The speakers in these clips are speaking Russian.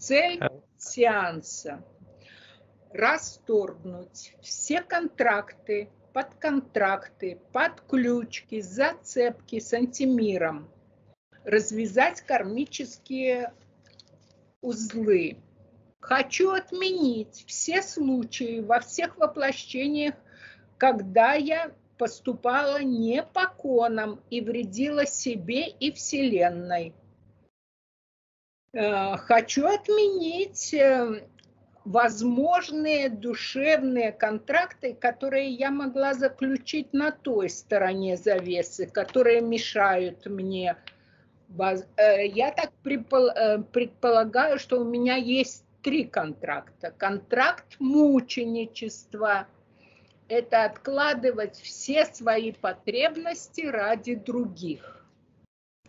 Цель сеанса – расторгнуть все контракты, подконтракты, подключки, зацепки с антимиром, развязать кармические узлы. Хочу отменить все случаи во всех воплощениях, когда я поступала не по конам и вредила себе и Вселенной. Хочу отменить возможные душевные контракты, которые я могла заключить на той стороне завесы, которые мешают мне. Я так предполагаю, что у меня есть 3 контракта. Контракт мученичества – это откладывать все свои потребности ради других.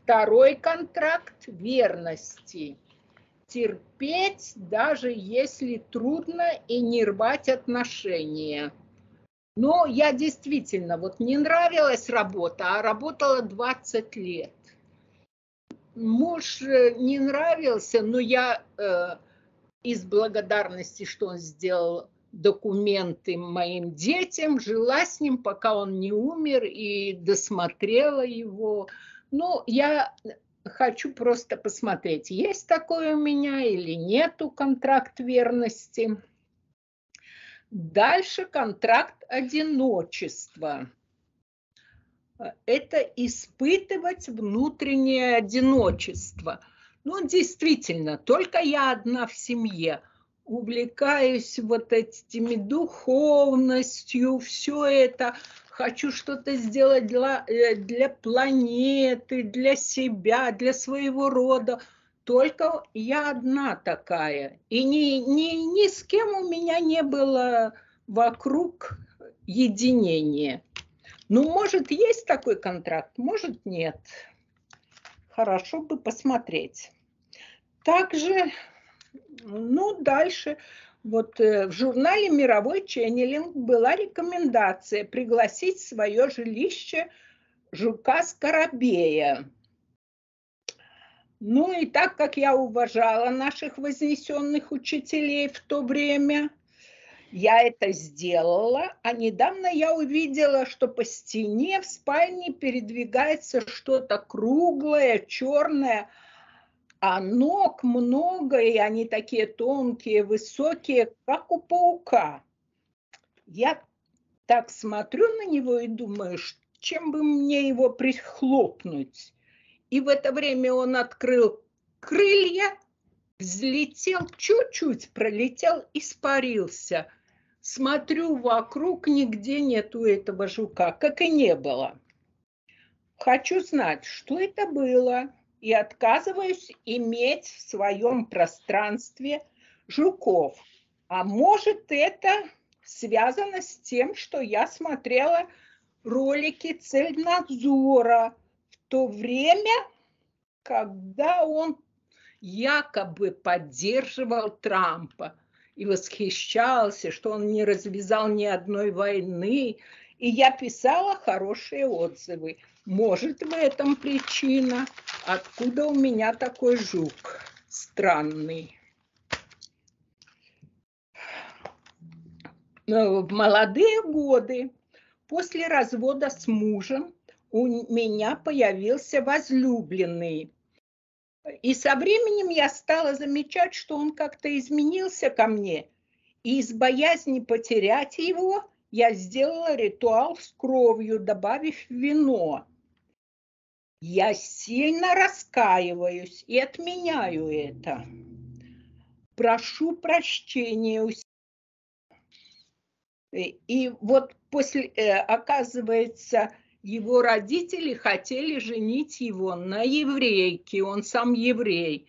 Второй контракт верности – терпеть, даже если трудно, и не рвать отношения. Но я действительно, вот не нравилась работа, а работала 20 лет. Муж не нравился, но я из благодарности, что он сделал документы моим детям, жила с ним, пока он не умер, и досмотрела его. Ну, я хочу просто посмотреть, есть такое у меня или нету контракт верности. Дальше контракт одиночества. Это испытывать внутреннее одиночество. Ну, действительно, только я одна в семье. Увлекаюсь вот этими духовностью, все это. Хочу что-то сделать для планеты, для себя, для своего рода. Только я одна такая. И ни с кем у меня не было вокруг единения. Ну, может, есть такой контракт, может, нет. Хорошо бы посмотреть. Также, ну, дальше. Вот в журнале «Мировой ченнелинг» была рекомендация пригласить в свое жилище жука-скоробея. Ну, и так как я уважала наших вознесенных учителей в то время, я это сделала, а недавно я увидела, что по стене в спальне передвигается что-то круглое, черное, а ног много, и они такие тонкие, высокие, как у паука. Я так смотрю на него и думаю, чем бы мне его прихлопнуть. И в это время он открыл крылья, взлетел, чуть-чуть пролетел, испарился. Смотрю вокруг, нигде нету этого жука, как и не было. Хочу знать, что это было, и отказываюсь иметь в своем пространстве жуков. А может, это связано с тем, что я смотрела ролики Цельнадзора в то время, когда он якобы поддерживал Трампа и восхищался, что он не развязал ни одной войны. И я писала хорошие отзывы. Может, в этом причина, откуда у меня такой жук странный. В молодые годы, после развода с мужем, у меня появился возлюбленный. И со временем я стала замечать, что он как-то изменился ко мне. И из боязни потерять его я сделала ритуал с кровью, добавив вино. Я сильно раскаиваюсь и отменяю это. Прошу прощения у себя. И вот после, оказывается, его родители хотели женить его на еврейке, он сам еврей,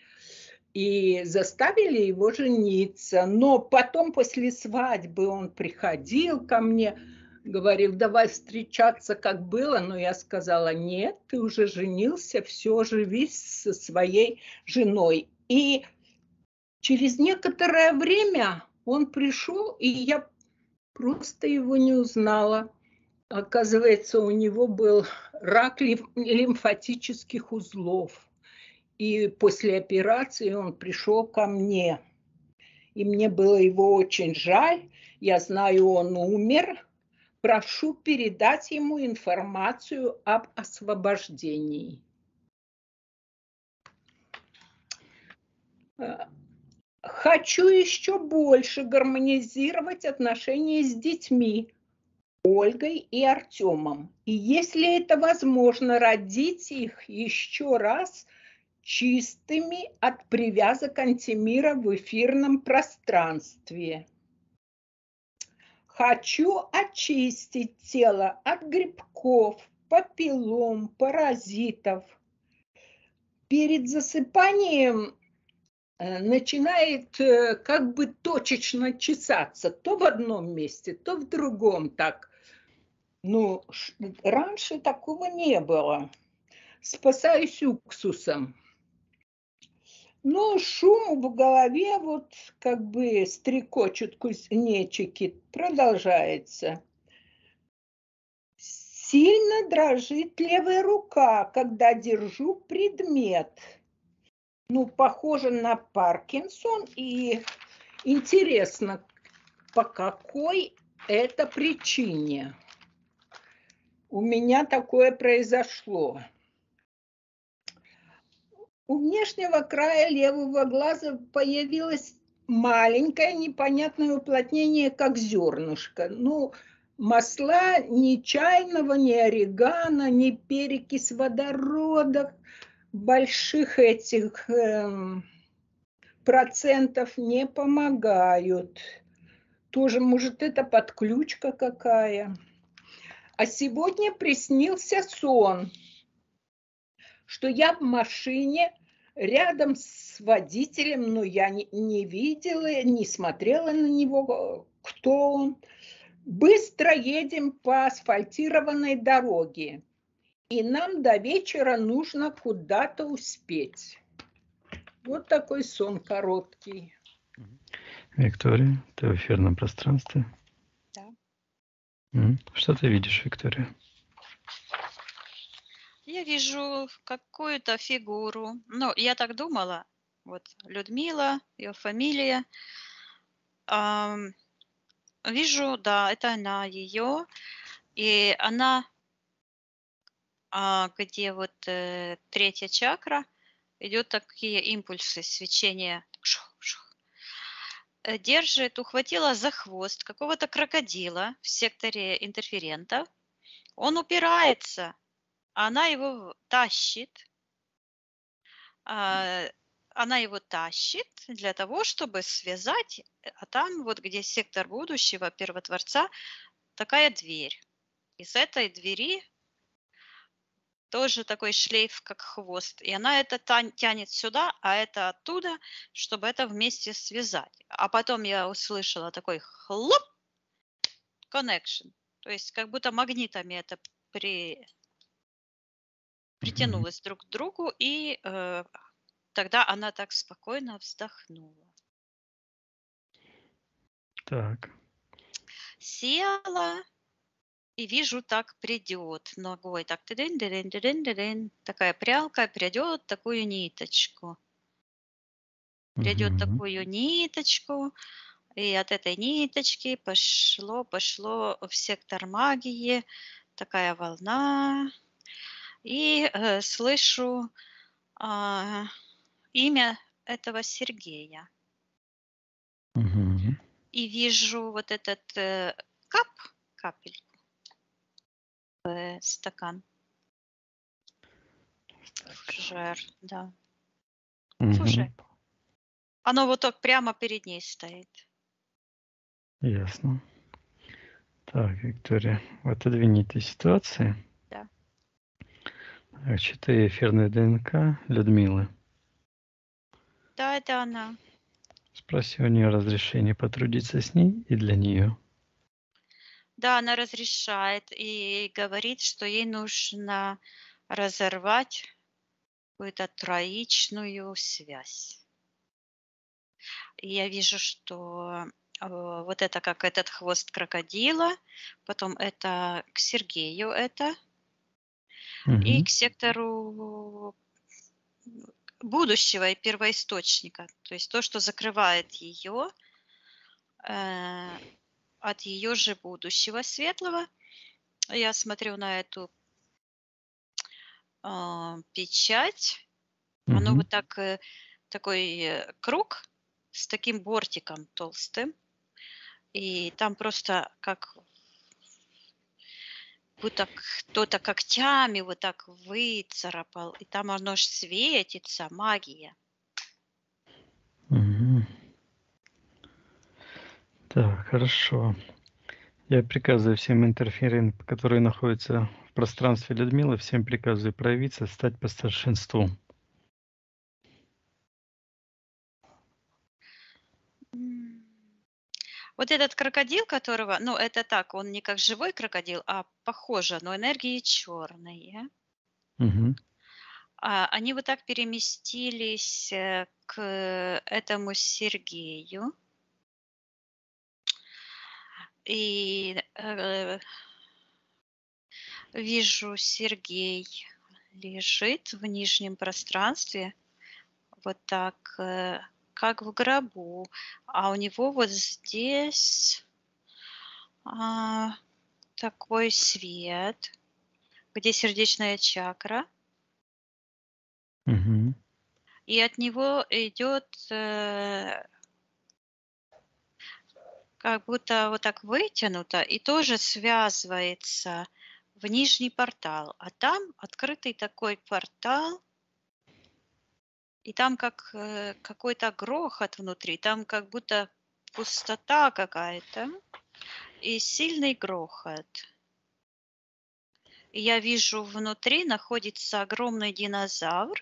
и заставили его жениться. Но потом, после свадьбы, он приходил ко мне, говорил, давай встречаться, как было. Но я сказала, нет, ты уже женился, все, живи со своей женой. И через некоторое время он пришел, и я просто его не узнала. Оказывается, у него был рак лимфатических узлов. И после операции он пришел ко мне. И мне было его очень жаль. Я знаю, он умер. Прошу передать ему информацию об освобождении. Хочу еще больше гармонизировать отношения с детьми, Ольгой и Артемом. И если это возможно, родить их еще раз чистыми от привязок антимира в эфирном пространстве. Хочу очистить тело от грибков, папиллом, паразитов. Перед засыпанием начинает как бы точечно чесаться, то в одном месте, то в другом так. Ну, раньше такого не было. Спасаюсь уксусом. Но шум в голове, вот как бы стрекочут кузнечики, продолжается. Сильно дрожит левая рука, когда держу предмет. Ну, похоже на Паркинсон, и интересно, по какой это причине у меня такое произошло. У внешнего края левого глаза появилось маленькое непонятное уплотнение, как зернышко. Ну, масла ни чайного, ни орегано, ни перекись водорода, больших этих процентов не помогают. Тоже, может, это подключка какая. А сегодня приснился сон, что я в машине рядом с водителем, но я не видела, не смотрела на него, кто он. Быстро едем по асфальтированной дороге, и нам до вечера нужно куда-то успеть. Вот такой сон короткий. Виктория, ты в эфирном пространстве? Да. Что ты видишь, Виктория? Я вижу какую-то фигуру. Ну, я так думала. Вот Людмила, ее фамилия. Вижу, да, это она, ее. И она, где вот третья чакра, идет такие импульсы свечения. Держит, ухватила за хвост какого-то крокодила в секторе интерферента. Он упирается, она его тащит. Она его тащит для того, чтобы связать, а там вот где сектор будущего, первотворца, такая дверь. И с этой двери тоже такой шлейф, как хвост. И она это тянет сюда, а это оттуда, чтобы это вместе связать. А потом я услышала такой хлоп, connection. То есть как будто магнитами это притянулось друг к другу, и тогда она так спокойно вздохнула. Так. Села и вижу, так придет ногой. Так, такая прялка придет такую ниточку. Придет такую ниточку, и от этой ниточки пошло в сектор магии такая волна. И слышу имя этого Сергея. И вижу вот этот капельку в стакан. Жир, да. Слушай, оно вот так прямо перед ней стоит. Ясно. Так, Виктория, отодвини этой ситуации. Да. Читай эфирную ДНК Людмилы. Да, это она. Спроси у нее разрешение потрудиться с ней и для нее. Да, она разрешает и говорит, что ей нужно разорвать какую-то троичную связь. И я вижу, что вот это как этот хвост крокодила, потом это к Сергею это, и к сектору будущего и первоисточника, то есть то, что закрывает ее от ее же будущего светлого. Я смотрю на эту печать, оно Мгм. вот так, такой круг с таким бортиком толстым, и там просто как будто кто-то когтями вот так выцарапал, и там оно ж светится, магия. Мгм. Так, хорошо. Я приказываю всем интерферентам, которые находятся в пространстве Людмилы, всем приказываю проявиться, стать по старшинству. Вот этот крокодил, которого, ну, это так, он не как живой крокодил, а похоже, но энергии черные. Мгм. Они вот так переместились к этому Сергею. И вижу, Сергей лежит в нижнем пространстве, вот так, как в гробу. А у него вот здесь такой свет, где сердечная чакра. Мгм. И от него идет как будто вот так вытянуто и тоже связывается в нижний портал. А там открытый такой портал, и там как какой-то грохот внутри, там как будто пустота какая-то и сильный грохот. И я вижу, внутри находится огромный динозавр,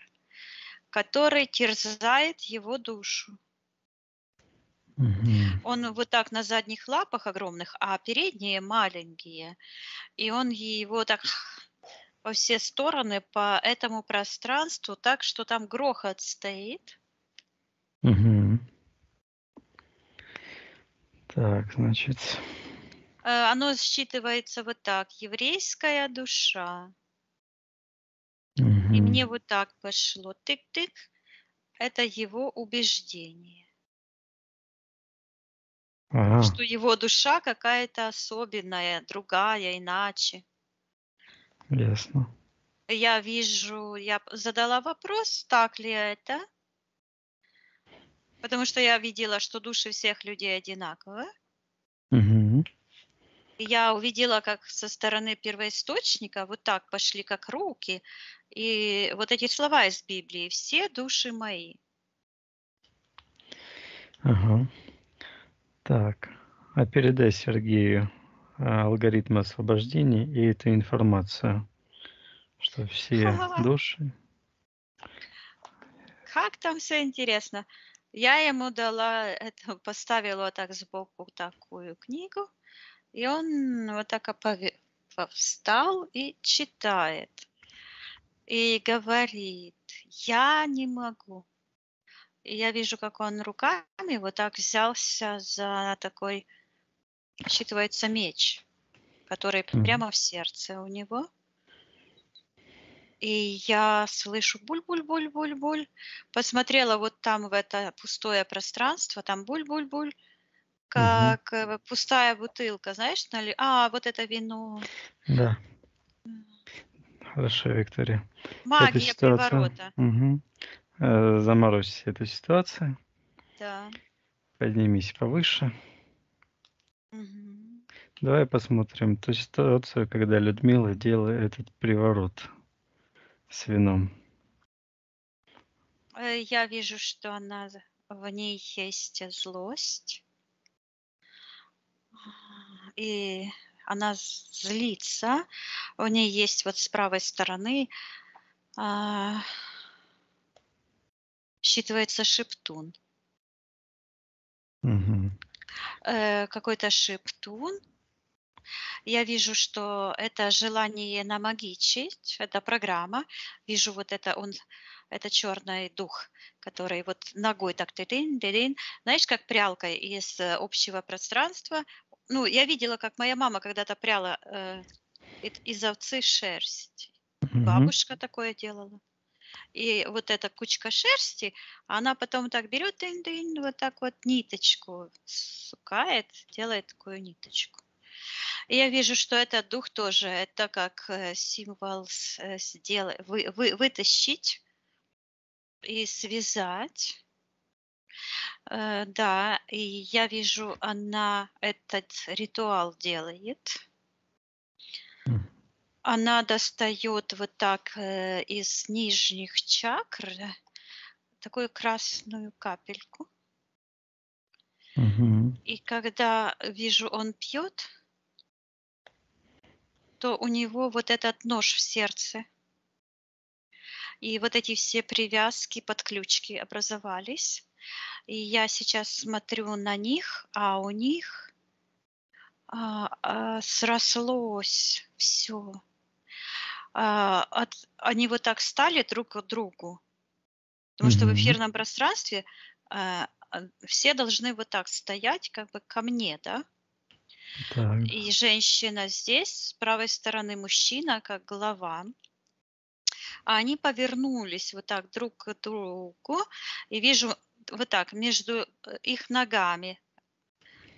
который терзает его душу. Мгм. Он вот так на задних лапах огромных, а передние маленькие. И он его так во все стороны по этому пространству, так что там грохот стоит. Мгм. Так, значит, Оно считывается вот так: еврейская душа. И мне мгм. вот так пошло: тык-тык. Это его убеждение, Ага, что его душа какая-то особенная, другая, иначе. ясно. Я вижу, я задала вопрос, так ли это, потому что я видела, что души всех людей одинаковые. Мгм. И я увидела, как со стороны первоисточника вот так пошли, как руки. И вот эти слова из Библии: «Все души мои». Ага. Так, а передай Сергею алгоритм освобождения и эту информацию, что все Ха-ха-ха. души. Как там все интересно. Я ему дала это, поставила вот так сбоку такую книгу, и он вот так встал и читает. И говорит: «Я не могу». И я вижу, как он руками вот так взялся за такой, считывается, меч, который Мгм. прямо в сердце у него. И я слышу: буль-буль-буль-буль-буль. Посмотрела вот там в это пустое пространство, там буль-буль-буль, Мгм. как пустая бутылка, знаешь, вот это вино. Да, М, хорошо, Виктория. Эта Магия ситуация. приворота. Мгм. Заморозь эту ситуацию, Да. поднимись повыше. Мгм. Давай посмотрим ту ситуацию, когда Людмила делает этот приворот с вином. Я вижу, что в ней есть злость, и она злится. У ней есть вот с правой стороны а, считывается шептун. Мгм. Какой-то шептун. Я вижу, что это желание намагичить, это программа. Вижу вот это черный дух, который вот ногой так тырин, тырин. Знаешь, как прялкой из общего пространства. Ну, я видела, как моя мама когда-то пряла из овцы шерсть. И Мгм. бабушка такое делала. И вот эта кучка шерсти, она потом так берет, вот так вот ниточку сукает, делает такую ниточку. И я вижу, что этот дух тоже, это как символ вытащить и связать. Да, и я вижу, она этот ритуал делает. Она достает вот так из нижних чакр такую красную капельку. И когда вижу, он пьет, то у него вот этот нож в сердце. И вот эти все привязки, подключки образовались. И я сейчас смотрю на них, а у них срослось все. Они вот так стали друг к другу. Потому что в эфирном пространстве все должны вот так стоять, как бы ко мне, да? Так. И женщина здесь, с правой стороны мужчина, как глава. А они повернулись вот так друг к другу. И вижу вот так между их ногами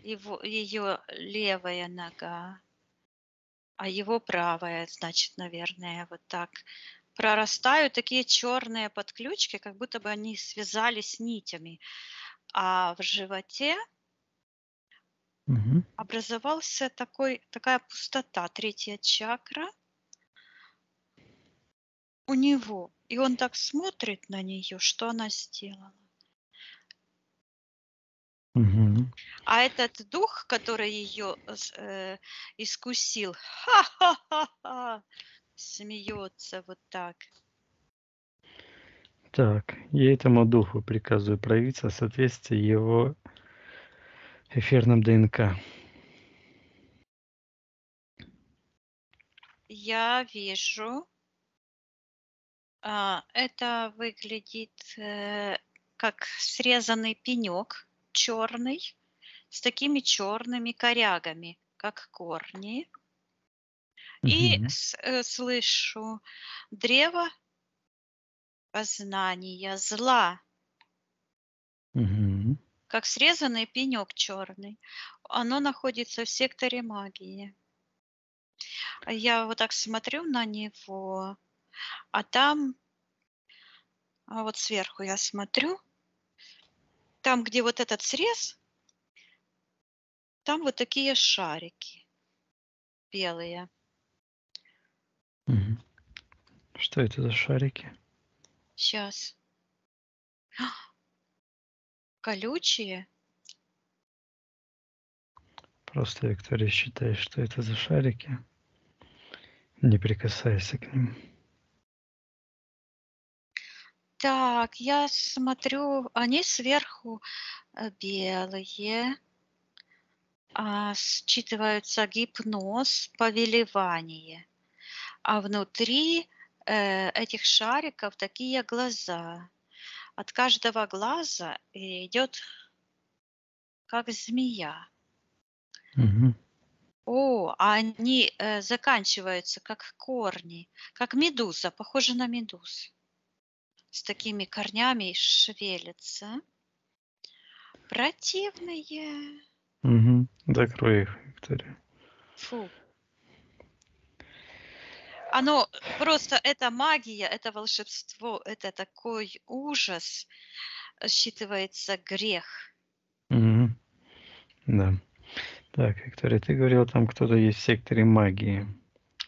ее левая нога, а его правая, значит, наверное, вот так прорастают такие черные подключки, как будто бы они связались нитями. А в животе образовался такая пустота, третья чакра у него. И он так смотрит на нее, что она сделала. А этот дух, который ее искусил, ха-ха-ха-ха, смеется вот так. Так, я этому духу приказываю проявиться в соответствии его эфирным ДНК. Я вижу, это выглядит как срезанный пенек черный с такими черными корягами, как корни. И слышу древо познания зла, как срезанный пенек черный. Оно находится в секторе магии. Я вот так смотрю на него, а там, вот сверху я смотрю, там, где вот этот срез, там вот такие шарики белые. Что это за шарики? Сейчас. Колючие. Просто, Виктория, считай, что это за шарики. Не прикасайся к ним. Так, я смотрю, они сверху белые, считываются гипноз, повелевание. А внутри этих шариков такие глаза. От каждого глаза идет как змея. А они заканчиваются как корни, как медуза, похоже на медузу. С такими корнями шевелятся. Противные. Закрой их, Виктория. Фу. Оно просто, это магия, это волшебство, это такой ужас. Считывается грех. Да. Так, Виктория, ты говорила, там кто-то есть в секторе магии,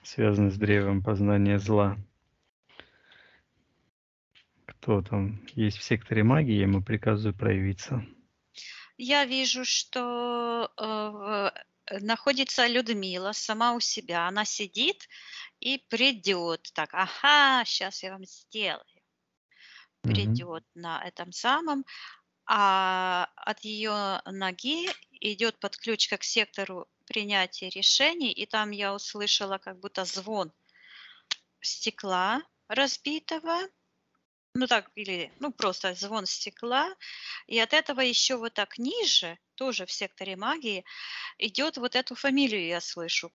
связанный с древом познания зла. Кто там есть в секторе магии, я ему приказываю проявиться. Я вижу, что находится Людмила сама у себя. Она сидит и придет. Так, ага, сейчас я вам сделаю. Придет на этом самом. А от ее ноги идет подключка к сектору принятия решений. И там я услышала как будто звон стекла разбитого. Ну так, или просто звон стекла. И от этого еще вот так ниже, тоже в секторе магии, идет вот эту фамилию, я слышу.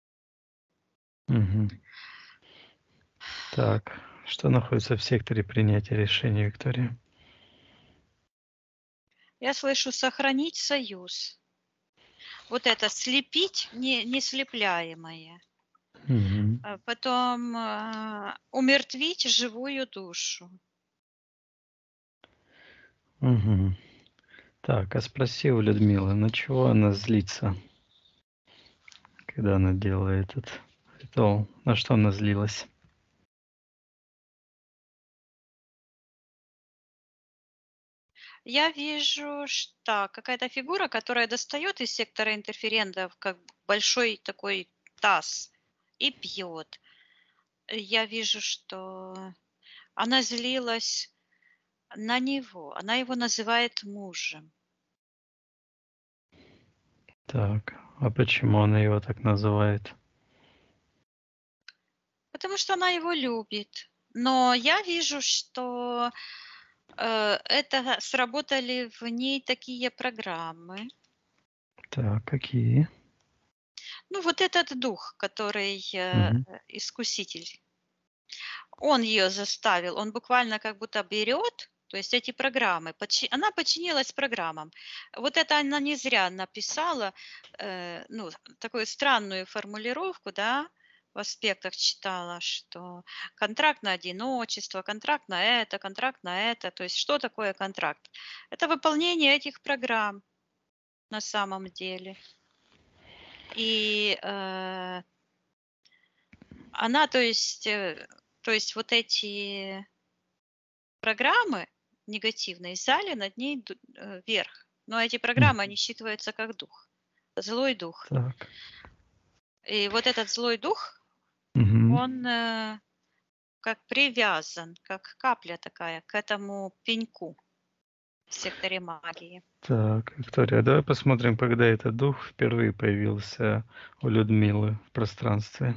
Так, Что находится в секторе принятия решений, Виктория? Я слышу сохранить союз. Вот это слепить неслепляемое. Мгм. Потом умертвить живую душу. Мгм. Так, а спроси у Людмилы, на чего она злится, когда она делает этот ритуал? На что она злилась? Я вижу, что какая-то фигура, которая достает из сектора интерферентов как большой такой таз и пьет. Я вижу, что она злилась на него. Она его называет мужем. Так, а почему она его так называет? Потому что она его любит. Но я вижу, что это сработали в ней такие программы. Так, какие? Ну, вот этот дух, который Мгм. искуситель, он ее заставил, он буквально как будто берет, то есть эти программы, она подчинилась программам. Вот это она не зря написала, ну, такую странную формулировку, да, в аспектах читала, что контракт на одиночество, контракт на это. То есть что такое контракт? Это выполнение этих программ на самом деле. И она, то есть вот эти программы негативные взяли над ней верх. Но эти программы, они считываются как дух, злой дух. Так. И вот этот злой дух, Мгм. он как привязан, как капля такая к этому пеньку в секторе магии. Так, Виктория, давай посмотрим, когда этот дух впервые появился у Людмилы в пространстве.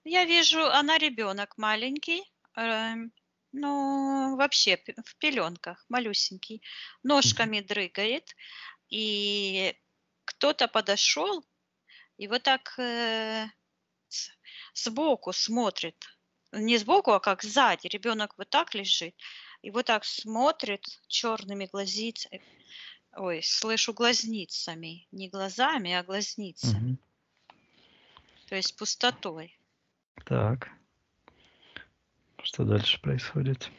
Я вижу, она ребенок маленький, ну, вообще в пеленках, малюсенький, ножками дрыгает, и кто-то подошел и вот так сбоку смотрит. Не сбоку, а как сзади. Ребенок вот так лежит и вот так смотрит черными глазницами. Ой, слышу глазницами. Не глазами, а глазницами. Мгм. То есть пустотой. Так. Что дальше происходит?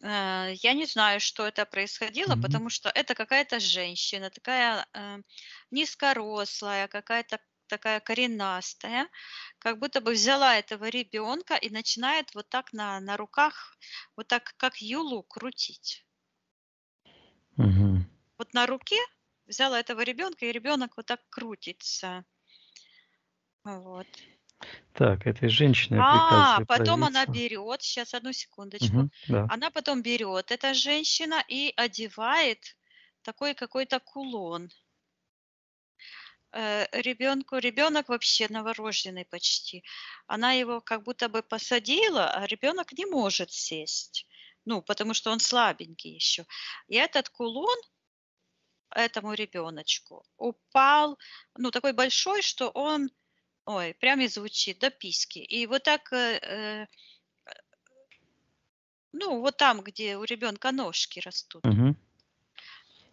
Я не знаю, что это происходило, Мгм. потому что это какая-то женщина, такая низкорослая, какая-то такая коренастая, как будто бы взяла этого ребенка и начинает вот так на руках, вот так как юлу крутить. Мгм. Вот на руке взяла этого ребенка, и ребенок вот так крутится. Вот. Так, этой женщине я приказываю Потом она проявиться. берет, сейчас одну секундочку, Мгм. Да. она потом берет, эта женщина, и одевает такой какой-то кулон ребенку. Ребенок вообще новорожденный почти. Она его как будто бы посадила, а ребенок не может сесть. Ну, потому что он слабенький еще. И этот кулон этому ребеночку упал, ну, такой большой, что он, ой, прям и звучит до писки. И вот так, ну, вот там, где у ребенка ножки растут, Мгм.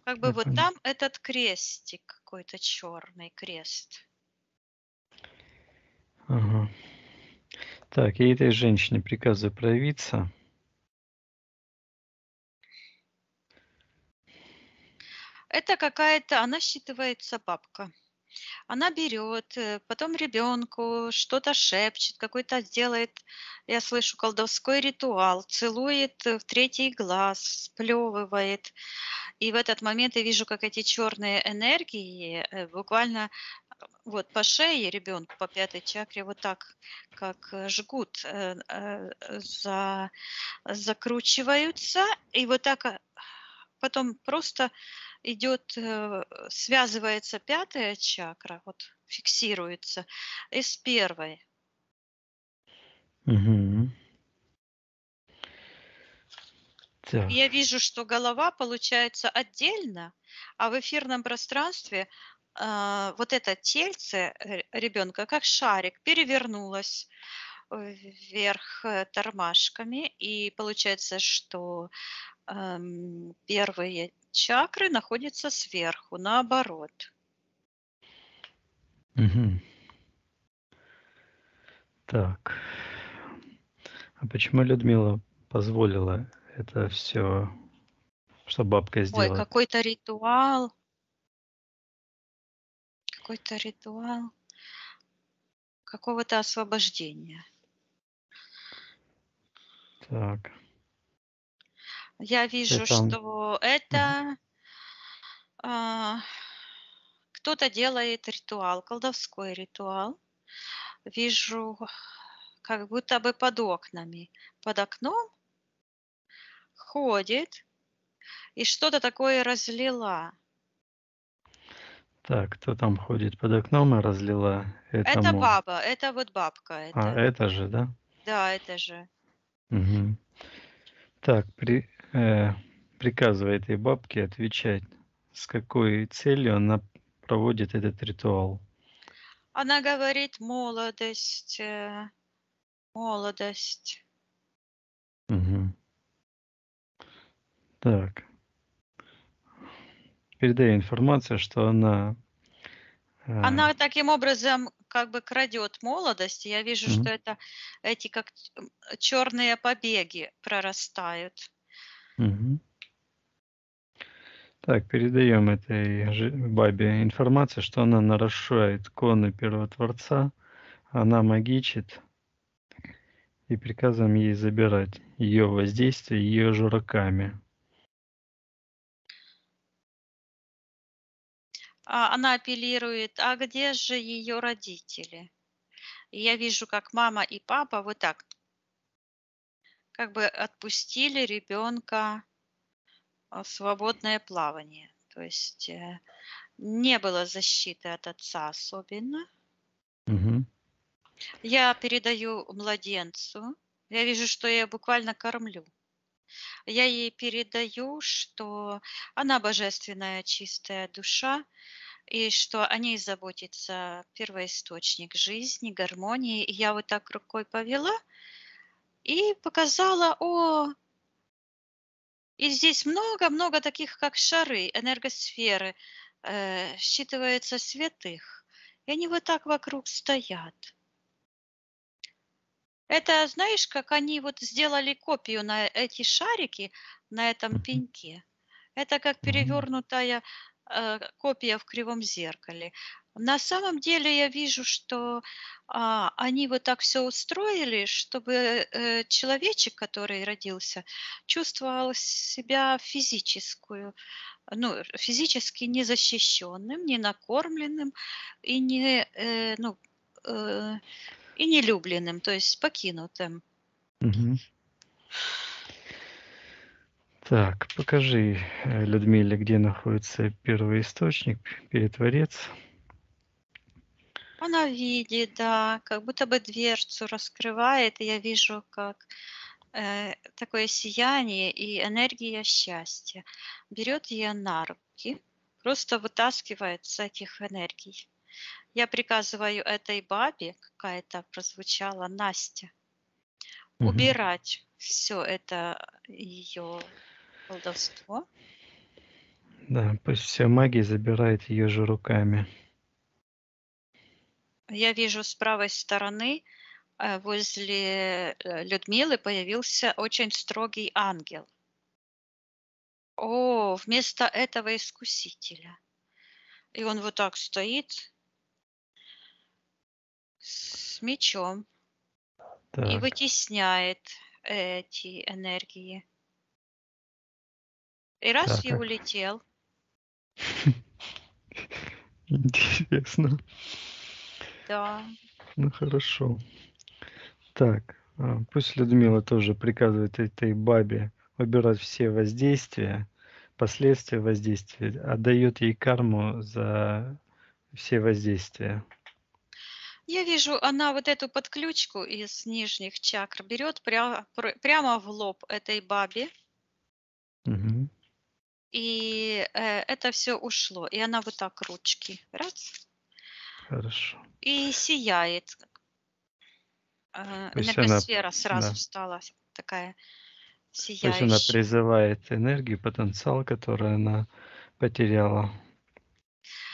как бы Я вот понял. там этот крестик какой-то черный крест. Ага. Так, и этой женщине приказываю проявиться. Это какая-то, она считывается бабка. Она берет, потом ребенку что-то шепчет, какой-то делает, я слышу, колдовской ритуал, целует в третий глаз, сплевывает. И в этот момент я вижу, как эти черные энергии буквально вот по шее ребенку, по пятой чакре, вот так, как жгут, закручиваются, и вот так потом просто идет, связывается пятая чакра, вот фиксируется, и с первой. Мгм. Я Так. вижу, что голова получается отдельно, а в эфирном пространстве вот это тельце ребенка, как шарик, перевернулось вверх тормашками, и получается, что первые чакры находятся сверху, наоборот. Мгм. Так. А почему Людмила позволила это все, что бабка Ой, сделала? какой-то ритуал какого-то освобождения. Так. Я вижу, Это что это а, кто-то делает ритуал, колдовской ритуал. Вижу, как будто бы под окнами. Под окном ходит и что-то такое разлила. Так, кто там ходит под окном и разлила Это этому? баба, это вот бабка. А, это же, да? Да, это же. Мгм. Так, приказывай этой бабке отвечать, с какой целью она проводит этот ритуал. Она говорит молодость, молодость. Мгм. Так. Передаю информацию, что она... Она таким образом как бы крадет молодость. Я вижу, Мгм. что это эти как черные побеги прорастают. Мгм. Так, передаем этой бабе информацию, что она нарушает коны Первотворца, она магичит, и приказываем ей забирать ее воздействие ее же руками. Она апеллирует, а где же ее родители? И я вижу, как мама и папа вот так как бы отпустили ребенка в свободное плавание. То есть не было защиты от отца особенно. Мгм. Я передаю младенцу. Я вижу, что я буквально кормлю. Я ей передаю, что она божественная чистая душа, и что о ней заботится первоисточник жизни, гармонии. И я вот так рукой повела и показала, и здесь много-много таких, как шары, энергосферы, считывается святых. И они вот так вокруг стоят. Это, знаешь, как они вот сделали копию на эти шарики, на этом Мгм. пеньке. Это как перевернутая копия в кривом зеркале. На самом деле я вижу, что они вот так все устроили, чтобы человечек, который родился, чувствовал себя физически незащищенным, не накормленным и и нелюбленным, то есть покинутым. Мгм. Так, покажи Людмиле, где находится первоисточник, перетворец. Она видит, да, как будто бы дверцу раскрывает, и я вижу, как такое сияние и энергия счастья берет ее на руки, просто вытаскивает с этих энергий. Я приказываю этой бабе, какая-то прозвучала Настя, Мгм. убирать все это ее колдовство. Да, пусть вся магия забирает ее же руками. Я вижу с правой стороны возле Людмилы появился очень строгий ангел. Вместо этого искусителя. И он вот так стоит с мечом и Так, вытесняет эти энергии. И раз и так. улетел. Интересно. Да. Ну хорошо. Так, пусть Людмила тоже приказывает этой бабе убирать все воздействия, последствия воздействия, отдает ей карму за все воздействия. Я вижу, она вот эту подключку из нижних чакр берет прямо в лоб этой бабе Мгм. И это все ушло. И она вот так ручки раз, Хорошо. и сияет. То есть она, Энергосфера сразу да, стала такая то есть она сияющая. призывает энергию, потенциал, который она потеряла,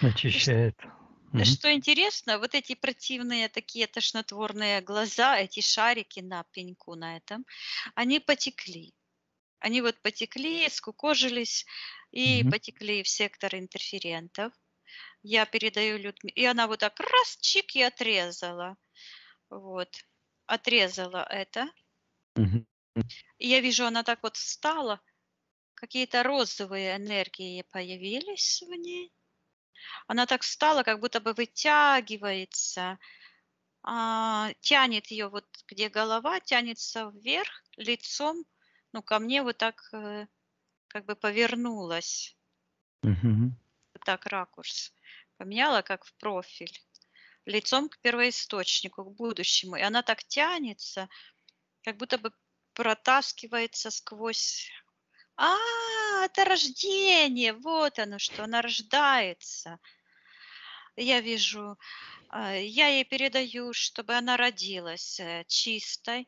И очищает. Мгм. что интересно, вот эти противные такие тошнотворные глаза, эти шарики на пеньку на этом, они потекли. Они вот потекли, скукожились и Мгм. потекли в сектор интерферентов. Я передаю Людмиле, и она вот так раз, чик, и отрезала. Вот, отрезала это. Мгм. И я вижу, она так вот встала, какие-то розовые энергии появились в ней. Она так встала, как будто бы вытягивается, тянет ее вот, где голова, тянется вверх лицом, ну, ко мне вот так как бы повернулась, Мгм. вот так ракурс поменяла, как в профиль, лицом к первоисточнику, к будущему. И она так тянется, как будто бы протаскивается сквозь. Это рождение, вот оно что, она рождается. Я вижу, я ей передаю, чтобы она родилась чистой.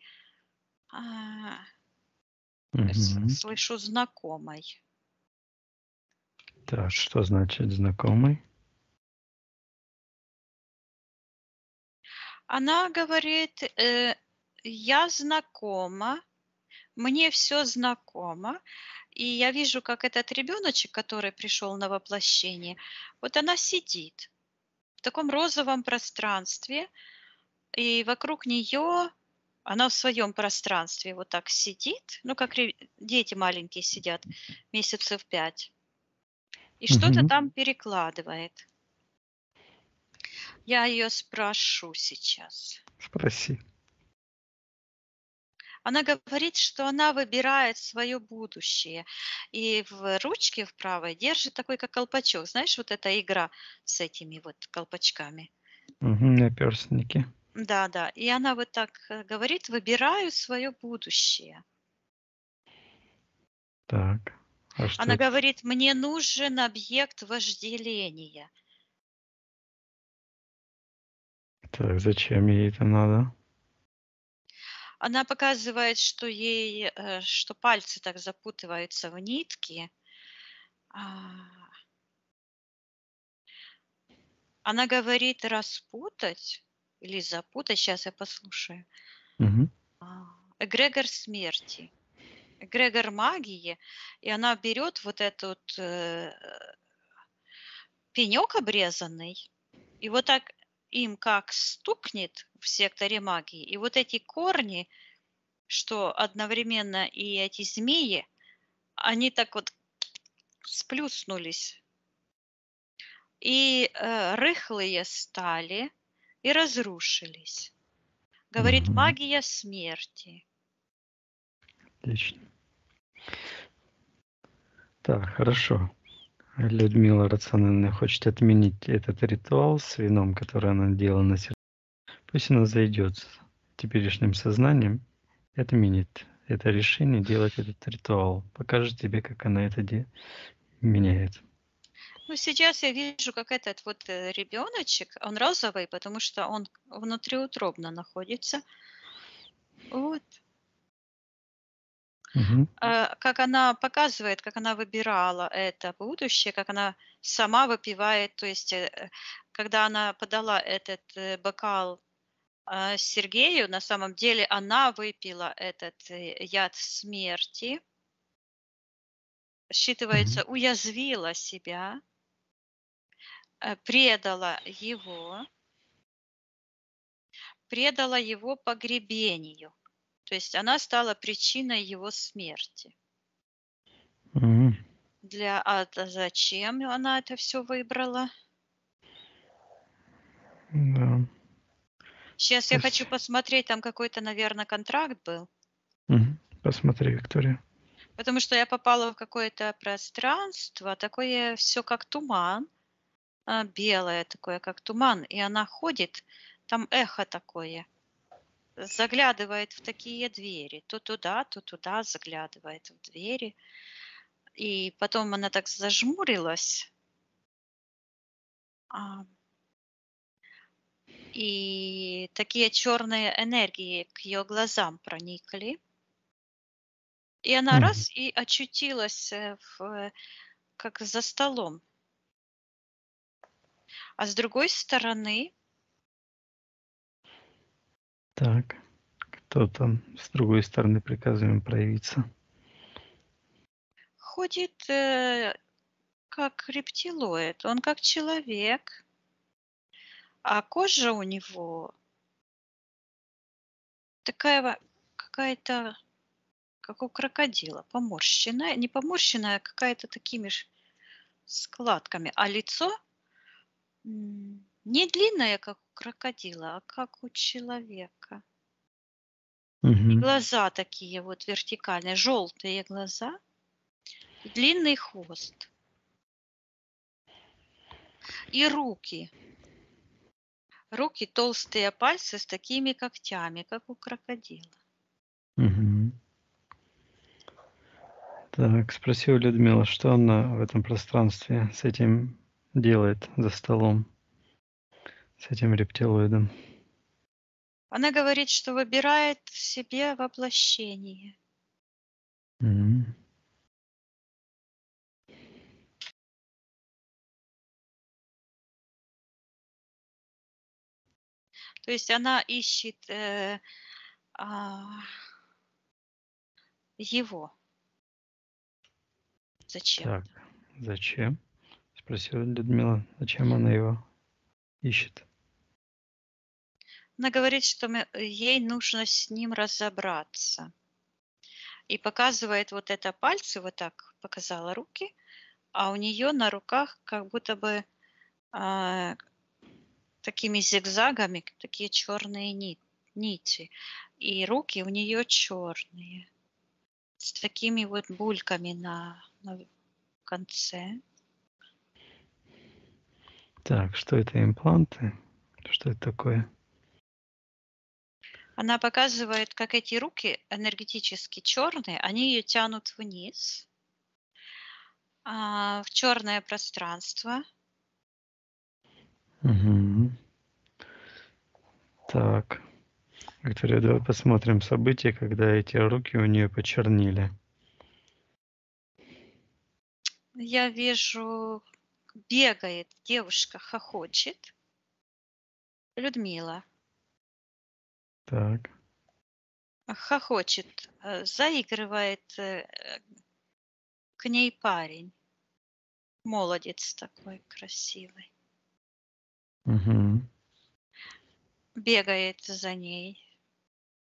А, Мгм. Слышу знакомой. Так, что значит знакомый? Она говорит, я знакома, мне все знакомо, и я вижу, как этот ребеночек, который пришел на воплощение, вот она сидит в таком розовом пространстве, и вокруг нее она в своем пространстве вот так сидит, ну, как дети маленькие сидят месяцев 5, и что-то Мгм. там перекладывает. Я ее спрошу сейчас. Спроси. Она говорит, что она выбирает свое будущее. И в ручке в правой держит такой, как колпачок. Знаешь, вот эта игра с этими вот колпачками. Мгм. Наперстники. Да, да. И она вот так говорит, выбираю свое будущее. Так. А что Она это? говорит, мне нужен объект вожделения. Так, зачем ей это надо? Она показывает, что ей, что пальцы так запутываются в нитки. А, Она говорит распутать или запутать. Сейчас я послушаю. Мгм. Эгрегор смерти, эгрегор магии, и она берет вот этот пенек обрезанный, и вот так им как стукнет в секторе магии, и вот эти корни, что одновременно и эти змеи, они так вот сплюснулись, и рыхлые стали, и разрушились. Говорит, Мгм. магия смерти. Отлично. Так, хорошо. Людмила Рациональная хочет отменить этот ритуал с вином, который она делала на сердце. Пусть она зайдет с теперешним сознанием и отменит это решение делать этот ритуал. Покажет тебе, как она это меняет. Ну, сейчас я вижу, как этот вот ребеночек, он розовый, потому что он внутриутробно находится. Вот. Мгм. Как она показывает, как она выбирала это будущее, как она сама выпивает, то есть когда она подала этот бокал Сергею, на самом деле она выпила этот яд смерти, Мгм. считывается, уязвила себя, предала его погребению. То есть она стала причиной его смерти. Мгм. Зачем она это все выбрала? Да. Сейчас я хочу посмотреть, там какой-то, наверное, контракт был. Мгм. Посмотри, Виктория. Потому что я попала в какое-то пространство, такое все как туман, белое такое, как туман, и она ходит, там эхо такое, заглядывает в такие двери, то туда заглядывает в двери. И потом она так зажмурилась. а, И такие черные энергии к ее глазам проникли. И она Мгм. раз и очутилась как за столом. А с другой стороны Так. Кто там с другой стороны приказываем проявиться? ходит как рептилоид. Он как человек, а кожа у него такая какая-то, как у крокодила, поморщенная. Не поморщенная, а какая-то такими ж складками. А лицо не длинное, как у крокодила, а как у человека. И Мгм. глаза такие вот вертикальные, желтые глаза и длинный хвост. И руки. Руки, толстые пальцы с такими когтями, как у крокодила. Мгм. Так, спросила Людмила, что она в этом пространстве с этим делает за столом, с этим рептилоидом? Она говорит, что выбирает себе воплощение. Мгм. То есть она ищет а, его. Зачем? Так, зачем? Спросила Людмила, зачем она его ищет? Она говорит, что ей нужно с ним разобраться. И показывает вот это пальцы, вот так показала руки, а у нее на руках как будто бы а, такими зигзагами такие черные нити. И руки у нее черные, с такими вот бульками на конце. Так, что это, импланты? Что это такое? Она показывает, как эти руки энергетически черные, они ее тянут вниз, в черное пространство. Мгм. Так, Виктория, давай посмотрим события, когда эти руки у нее почернили. Я вижу, бегает девушка, хохочет. Людмила Так, хохочет, заигрывает к ней парень. Молодец такой красивый. угу. Бегает за ней.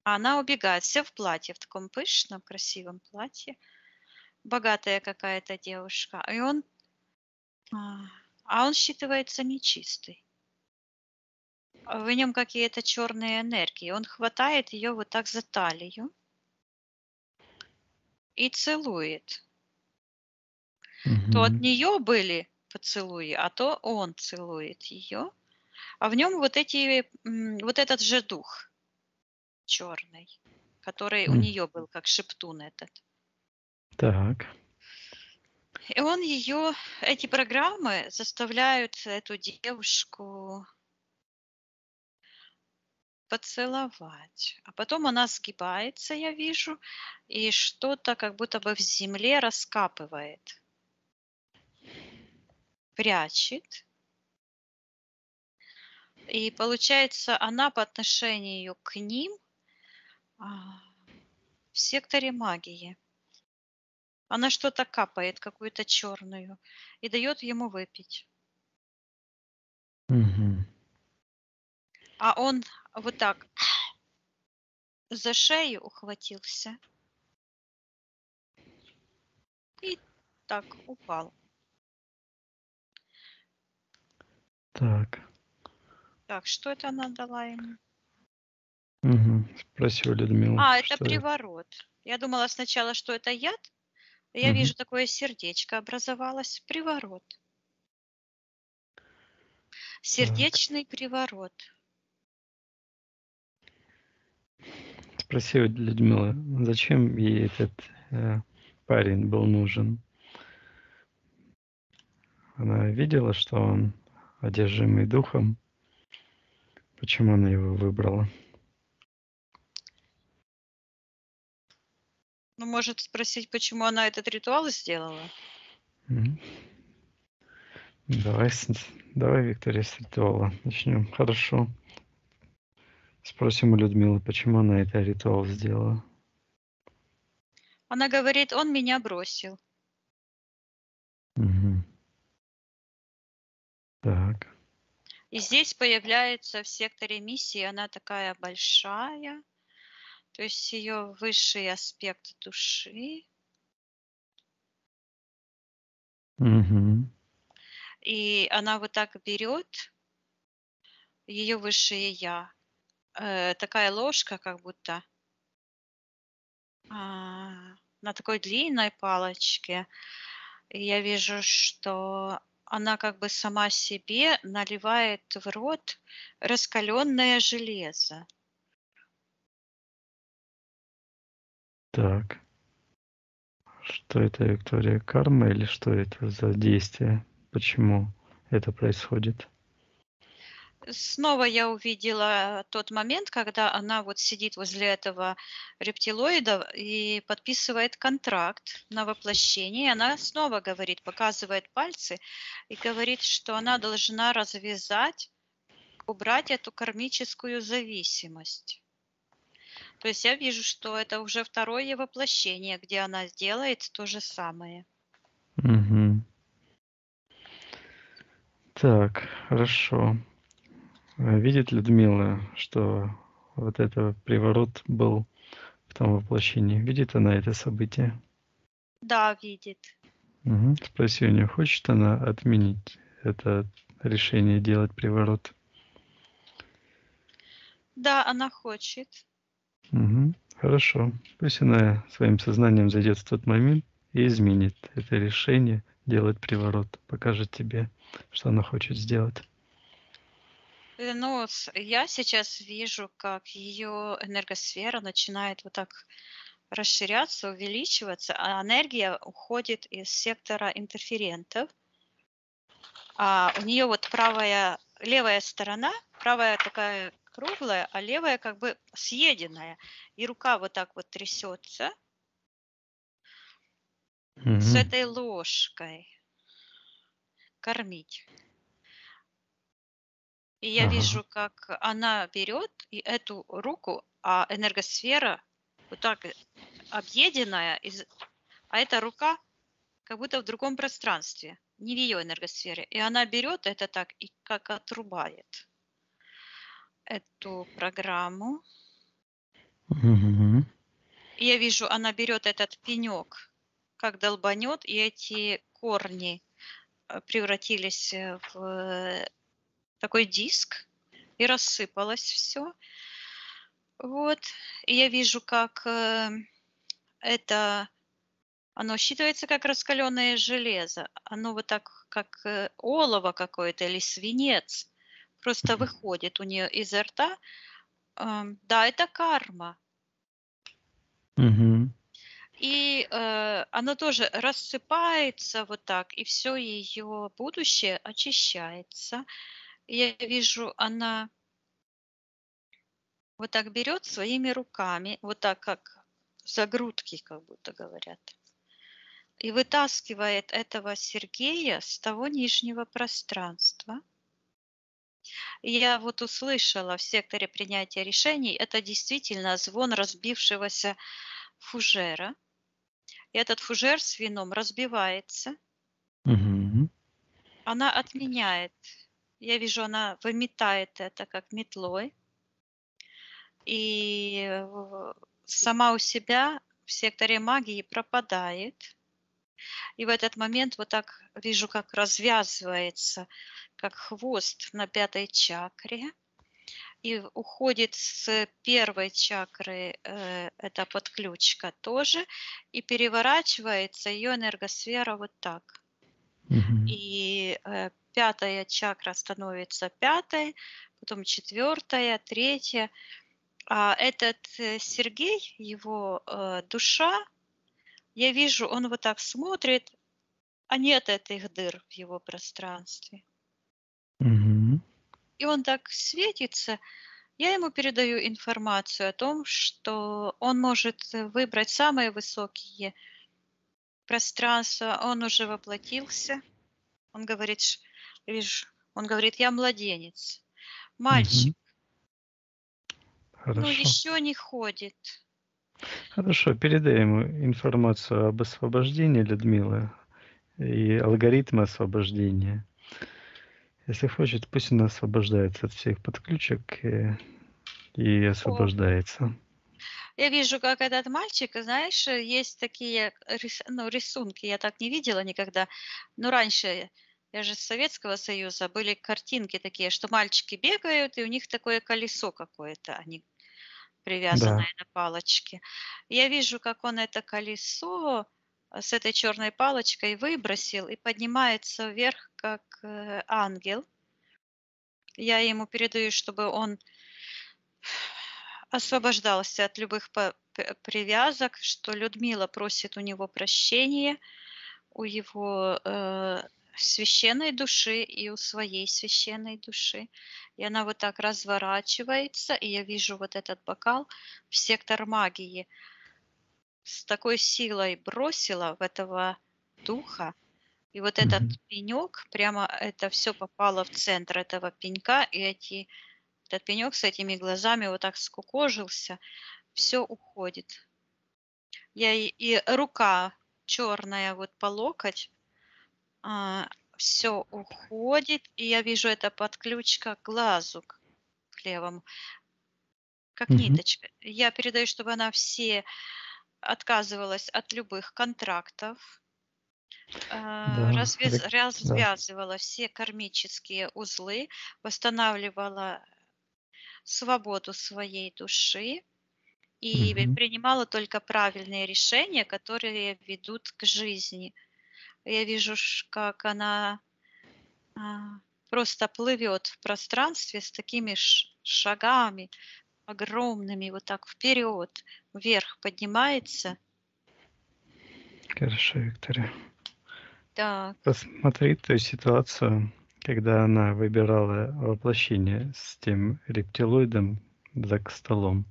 А она убегает, вся в платье, в таком пышном, красивом платье. Богатая какая-то девушка. И он, он считывается нечистый. В нем какие-то черные энергии. Он хватает ее вот так за талию и целует. То от Угу. нее были поцелуи, а то он целует ее. А в нем вот вот этот же дух черный, который у нее был, как шептун этот. Так, И он ее, эти программы заставляют эту девушку поцеловать. А потом она сгибается, я вижу, и что-то как будто бы в земле раскапывает, прячет. И получается, она по отношению к ним в секторе магии. Она что-то капает, какую-то черную, и дает ему выпить. угу. А он вот так за шею ухватился и так упал. Так, Так, что это она дала ему? угу. Спросила Людмила, Это что это. приворот. Я думала сначала, что это яд. Я Угу. вижу, такое сердечко образовалось. Приворот. Так, Сердечный приворот. спросила Людмила, зачем ей этот парень был нужен? Она видела, что он одержимый духом. Почему она его выбрала? Ну, может спросить, почему она этот ритуал сделала? Мгм. Давай, Виктория, с ритуала начнем. Хорошо. Спросим у Людмилы, почему она этот ритуал сделала. Она говорит, он меня бросил. Мгм. Так. И здесь появляется в секторе миссии, она такая большая, то есть ее высший аспект души. Мгм. И она вот так берет ее высшее я. Такая ложка, как будто на такой длинной палочке. И я вижу, что она как бы сама себе наливает в рот раскаленное железо. Так. Что это, Виктория, карма или что это за действие? Почему это происходит? Снова я увидела тот момент, когда она вот сидит возле этого рептилоида и подписывает контракт на воплощение. Она снова говорит, показывает пальцы и говорит, что она должна развязать, убрать эту кармическую зависимость. То есть я вижу, что это уже второе воплощение, где она делает то же самое. Мгм. Так, хорошо. Видит Людмила, что вот этот приворот был в том воплощении? Видит она это событие? Да, видит. Мгм. Спроси у нее, хочет она отменить это решение делать приворот? Да, она хочет. Мгм. Хорошо. Пусть она своим сознанием зайдет в тот момент и изменит это решение делать приворот. Покажет тебе, что она хочет сделать. Ну, я сейчас вижу, как ее энергосфера начинает вот так расширяться, увеличиваться, а энергия уходит из сектора интерферентов. А у нее вот левая сторона, правая такая круглая, а левая как бы съеденная. И рука вот так вот трясется с Мгм. этой ложкой кормить. И я Ага. вижу, как она берет и эту руку, а энергосфера вот так объеденная, а эта рука как будто в другом пространстве, не в ее энергосфере. И она берет это так и как отрубает эту программу. Мгм. И я вижу, она берет этот пенек, как долбанет, и эти корни превратились в такой диск, и рассыпалось все. Вот. И я вижу, как это, оно считывается как раскаленное железо. Оно вот так, как олово какое-то или свинец, просто выходит у нее изо рта. Да, это карма. Мгм. И оно тоже рассыпается вот так, и все ее будущее очищается. И я вижу, она вот так берет своими руками, вот так как за грудки, как будто говорят, и вытаскивает этого Сергея с того нижнего пространства. И я вот услышала в секторе принятия решений, это действительно звон разбившегося фужера. И этот фужер с вином разбивается. Мгм. Она отменяет. Я вижу, она выметает это как метлой. И сама у себя в секторе магии пропадает. И в этот момент вот так вижу, как развязывается, как хвост на 5-й чакре. И уходит с 1-й чакры, эта подключка тоже, и переворачивается ее энергосфера вот так. Мгм. И 5-я чакра становится 5-й, потом 4-я, 3-я. А этот Сергей, его душа, я вижу, он вот так смотрит а нет этих дыр в его пространстве. Мгм. И он так светится. Я ему передаю информацию о том, что он может выбрать самые высокие пространства. Он уже воплотился. Он говорит, видишь, он говорит, я младенец, мальчик, Мгм. но Хорошо. еще не ходит. Хорошо, передай ему информацию об освобождении Людмилы и алгоритмы освобождения. Если хочет, пусть она освобождается от всех подключек и О, освобождается. я вижу, как этот мальчик, знаешь, есть такие рисунки, я так не видела никогда. Но раньше, я же с Советского Союза, были картинки такие, что мальчики бегают, и у них такое колесо какое-то, они Да. привязанное на палочке. Я вижу, как он это колесо с этой черной палочкой выбросил и поднимается вверх, как ангел. Я ему передаю, чтобы он освобождался от любых привязок, что Людмила просит у него прощения, у его священной души и у своей священной души. И она вот так разворачивается, и я вижу вот этот бокал в сектор магии. С такой силой бросила в этого духа, и вот этот Мгм. пенек, прямо это все попало в центр этого пенька, и этот пенек с этими глазами вот так скукожился, все уходит. И рука черная вот по локоть, все уходит, и я вижу это подключка к глазу, к левому, как Мгм. ниточка. Я передаю, чтобы она все отказывалась от любых контрактов, Да. Да. развязывала все кармические узлы, восстанавливала свободу своей души и Мгм. принимала только правильные решения, которые ведут к жизни. Я вижу, как она просто плывет в пространстве с такими шагами огромными, вот так вперед, вверх поднимается. Хорошо, Виктория. Так, Посмотри ту ситуацию, когда она выбирала воплощение с тем рептилоидом за столом.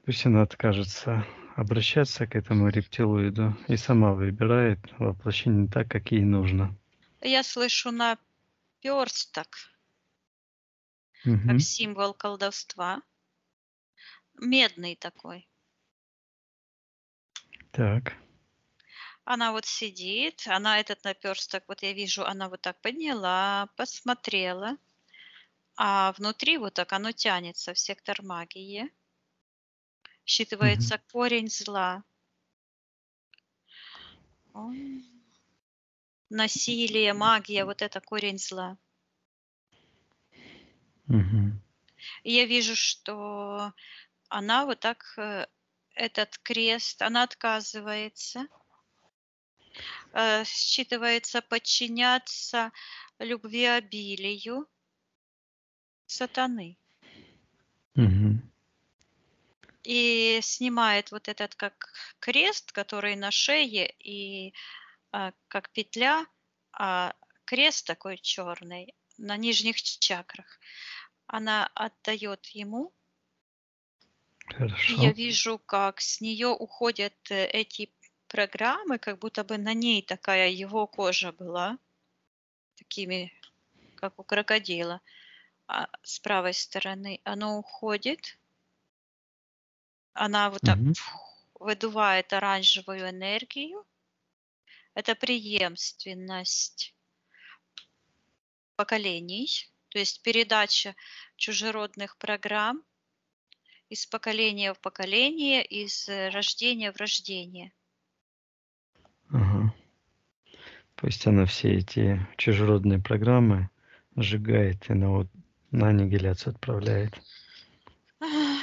Пусть она откажется обращаться к этому рептилоиду и сама выбирает воплощение так, как ей нужно. я слышу наперсток, как Мгм. символ колдовства, медный такой. Так. Она вот сидит, она этот наперсток, вот я вижу, она вот так подняла, посмотрела, а внутри вот так оно тянется в сектор магии. Мгм. Считывается корень зла. Ом. Насилие, магия, вот это корень зла. Мгм. И я вижу, что она вот так, этот крест, она отказывается, считывается подчиняться любвеобилию сатаны. Мгм. И снимает вот этот как крест, который на шее, и как петля, а крест такой черный на нижних чакрах. Она отдает ему, и я Хорошо. вижу, как с нее уходят эти программы, как будто бы на ней такая его кожа была, такими, как у крокодила. А с правой стороны оно уходит, она вот так Мгм. выдувает оранжевую энергию. Это преемственность поколений, то есть передача чужеродных программ из поколения в поколение, из рождения в рождение. Ага. Пусть она все эти чужеродные программы сжигает и на аннигиляцию отправляет.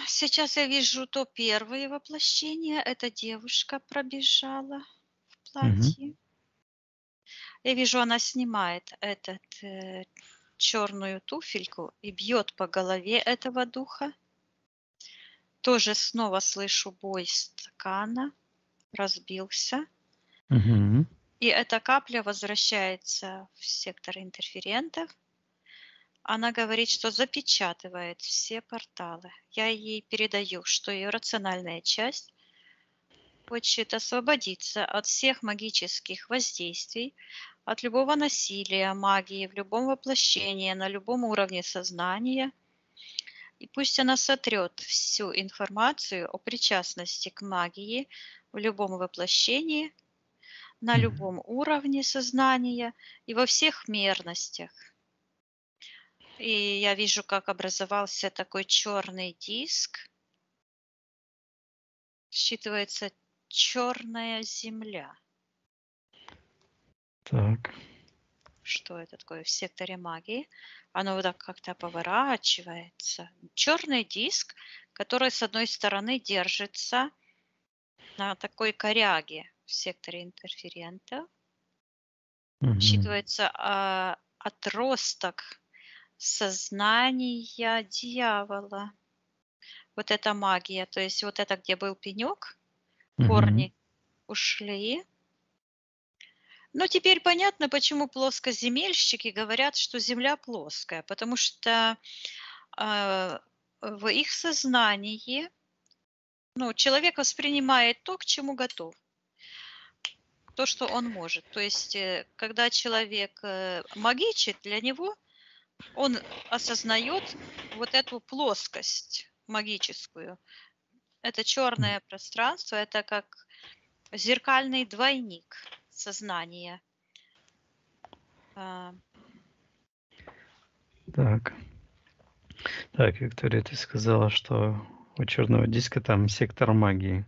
Сейчас я вижу то первое воплощение. Эта девушка пробежала в Мгм. платье. Я вижу, она снимает этот черную туфельку и бьет по голове этого духа. Тоже снова слышу бой стакана. Разбился. Мгм. И эта капля возвращается в сектор интерферентов. Она говорит, что запечатывает все порталы. Я ей передаю, что ее рациональная часть хочет освободиться от всех магических воздействий, от любого насилия, магии, в любом воплощении, на любом уровне сознания. И пусть она сотрет всю информацию о причастности к магии в любом воплощении, на любом уровне сознания и во всех мерностях. И я вижу, как образовался такой черный диск. Считывается черная земля. Так. Что это такое в секторе магии? Оно вот так как-то поворачивается. Черный диск, который с одной стороны держится на такой коряге в секторе интерферента. Считывается отросток сознания дьявола. Вот эта магия, то есть вот это, где был пенек, корни ушли. Но теперь понятно, почему плоскоземельщики говорят, что Земля плоская, потому что в их сознании человек воспринимает то, к чему готов, то, что он может. То есть, когда человек магичит, для него он осознает вот эту плоскость магическую. Это черное пространство, это как зеркальный двойник сознания. Так. Так, Виктория, ты сказала, что у черного диска там сектор магии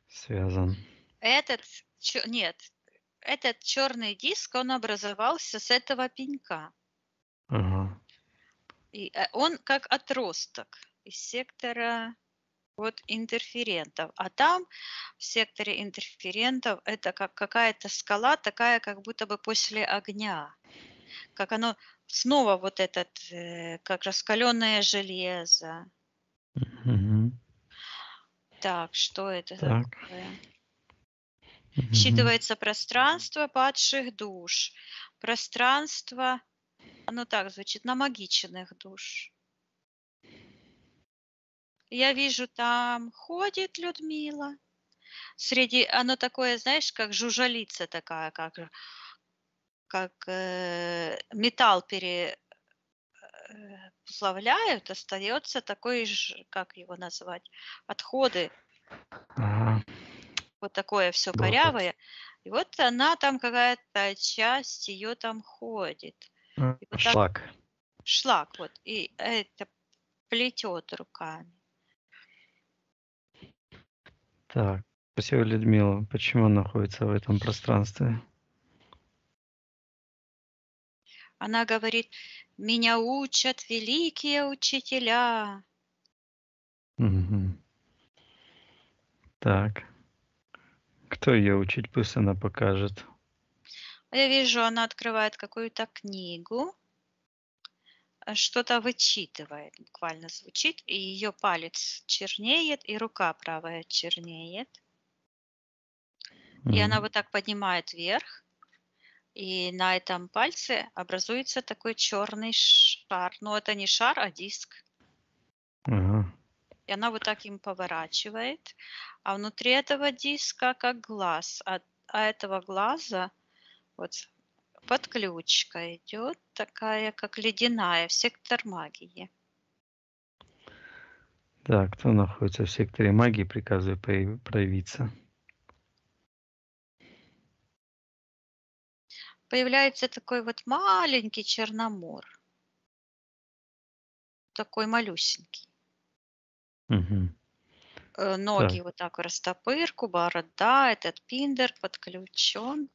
связан. Этот черный диск, он образовался с этого пенька. Ага. И он как отросток из сектора интерферентов. А там в секторе интерферентов это как какая-то скала, такая как будто бы после огня. Как оно снова вот этот, как раскаленное железо. Так, что это такое? Считывается пространство падших душ. Пространство, оно так звучит, намагиченных душ. Я вижу, там ходит Людмила. Оно такое, знаешь, как жужжалица такая, как металл переплавляют, остается такой же, как его назвать, отходы. Ага. Вот такое все корявое. И вот она там, какая-то часть ее там ходит. И вот Шлак. Шлак, вот. И это плетет руками. Так, спасибо, Людмила. Почему он находится в этом пространстве? Она говорит, меня учат великие учителя. Так. Кто ее учить? Пусть она покажет. Я вижу, она открывает какую-то книгу, что-то вычитывает, буквально звучит, и ее палец чернеет, и рука правая чернеет. И она вот так поднимает вверх, и на этом пальце образуется такой черный шар. Но это не шар, а диск. Ага. И она вот так им поворачивает, а внутри этого диска как глаз. А этого глаза вот подключка идет такая, как ледяная, в сектор магии. Так, кто находится в секторе магии, приказываю проявиться. Появляется такой вот маленький черномор. Такой малюсенький. Ноги вот так в растопырку, борода, этот пиндер подключен.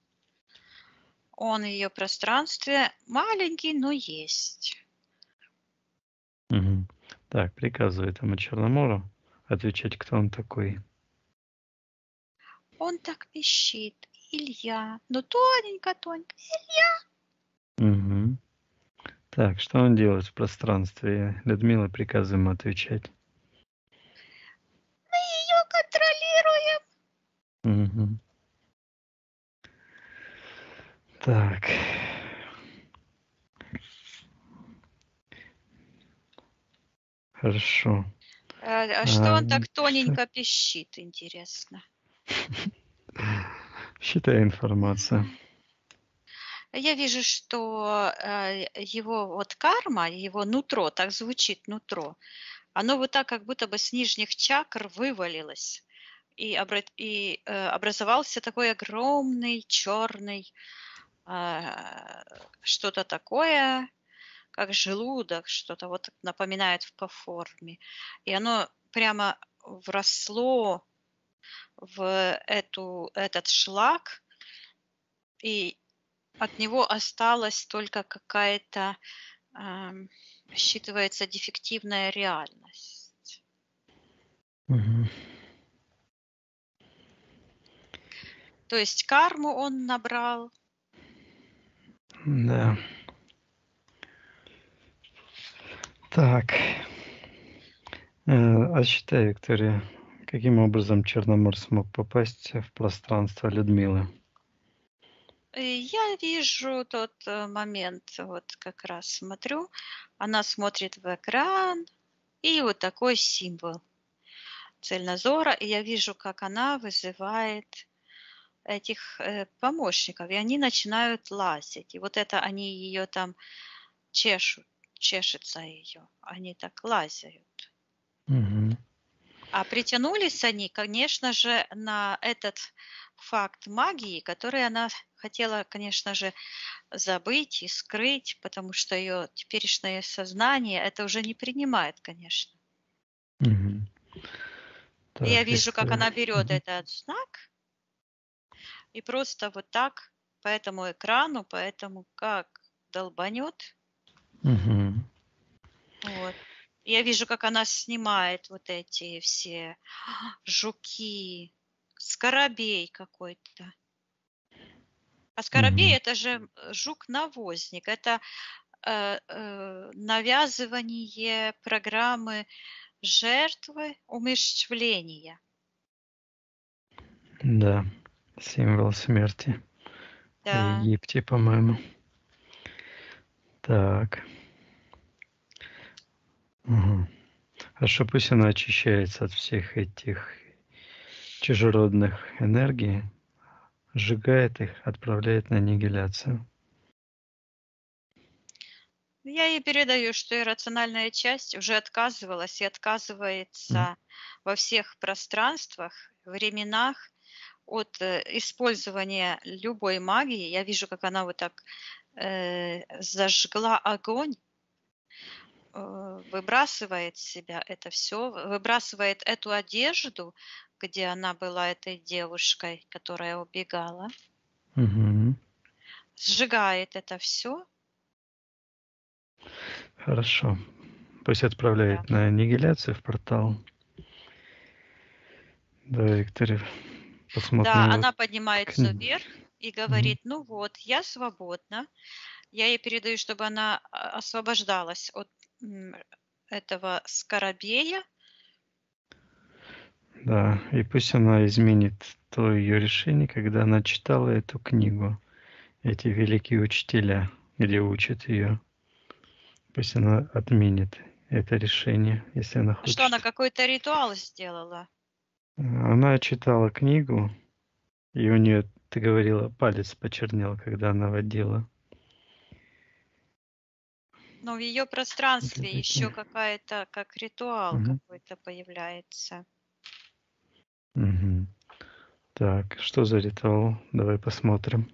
Он в ее пространстве маленький, но есть. Так, приказываю этому Черномору отвечать, кто он такой. Он так пищит. Илья. Ну, тоненько-тоненько. Илья. Так, что он делает в пространстве? Людмила, приказываем отвечать. Мы ее контролируем. Так. Хорошо. А что он так всё. тоненько пищит, интересно? Считай информация. Я вижу, что его вот карма, его нутро, так звучит нутро, оно вот так как будто бы с нижних чакр вывалилось. И образовался такой огромный черный что-то такое, как желудок, что-то вот напоминает по форме. И оно прямо вросло в этот шлак, и от него осталась только какая-то, считывается, дефективная реальность. Мгм. То есть карму он набрал. Да. Так. А считай, Виктория, каким образом Черномор смог попасть в пространство Людмилы? И я вижу тот момент, вот как раз смотрю, она смотрит в экран, и вот такой символ цельнозора, и я вижу, как она вызывает этих помощников, и они начинают лазить. И вот это они ее там чешется ее, они так лазят. Мгм. А притянулись они, конечно же, на этот факт магии, который она хотела, конечно же, забыть и скрыть, потому что ее теперешнее сознание это уже не принимает, конечно. Мгм. И я Так, вижу, как Виктория. она берет Мгм. этот знак и просто вот так по этому экрану, поэтому как долбанет. Мгм. Вот. Я вижу, как она снимает вот эти все жуки, скоробей какой-то. А скоробей Мгм. это же жук-навозник. Это навязывание программы жертвы умерщвления. Да, символ смерти в Да. Египте, по-моему. Так. Мгм. Хорошо, пусть она очищается от всех этих чужеродных энергий, сжигает их, отправляет на аннигиляцию. Я ей передаю, что иррациональная часть уже отказывалась и М. отказывается во всех пространствах, временах от использования любой магии. Я вижу, как она вот так зажгла огонь, выбрасывает с себя это все, выбрасывает эту одежду, где она была этой девушкой, которая убегала, Мгм. сжигает это все. Хорошо. Пусть Да. отправляет на аннигиляцию в портал. Давай, Виктория, посмотрим Да, его она поднимается вверх и Мгм. говорит: "Ну вот, я свободна". Я ей передаю, чтобы она освобождалась от этого скоробея. Да, и пусть она изменит то ее решение, когда она читала эту книгу, эти великие учителя, где учат ее. Пусть она отменит это решение, если она Что она хочет. какой-то ритуал сделала. Она читала книгу, и у нее, ты говорила, палец почернел, когда она водила. Но в ее Для пространстве еще таких. какая-то, как ритуал Мгм. какой-то появляется. Мгм. Так, что за ритуал? Давай посмотрим.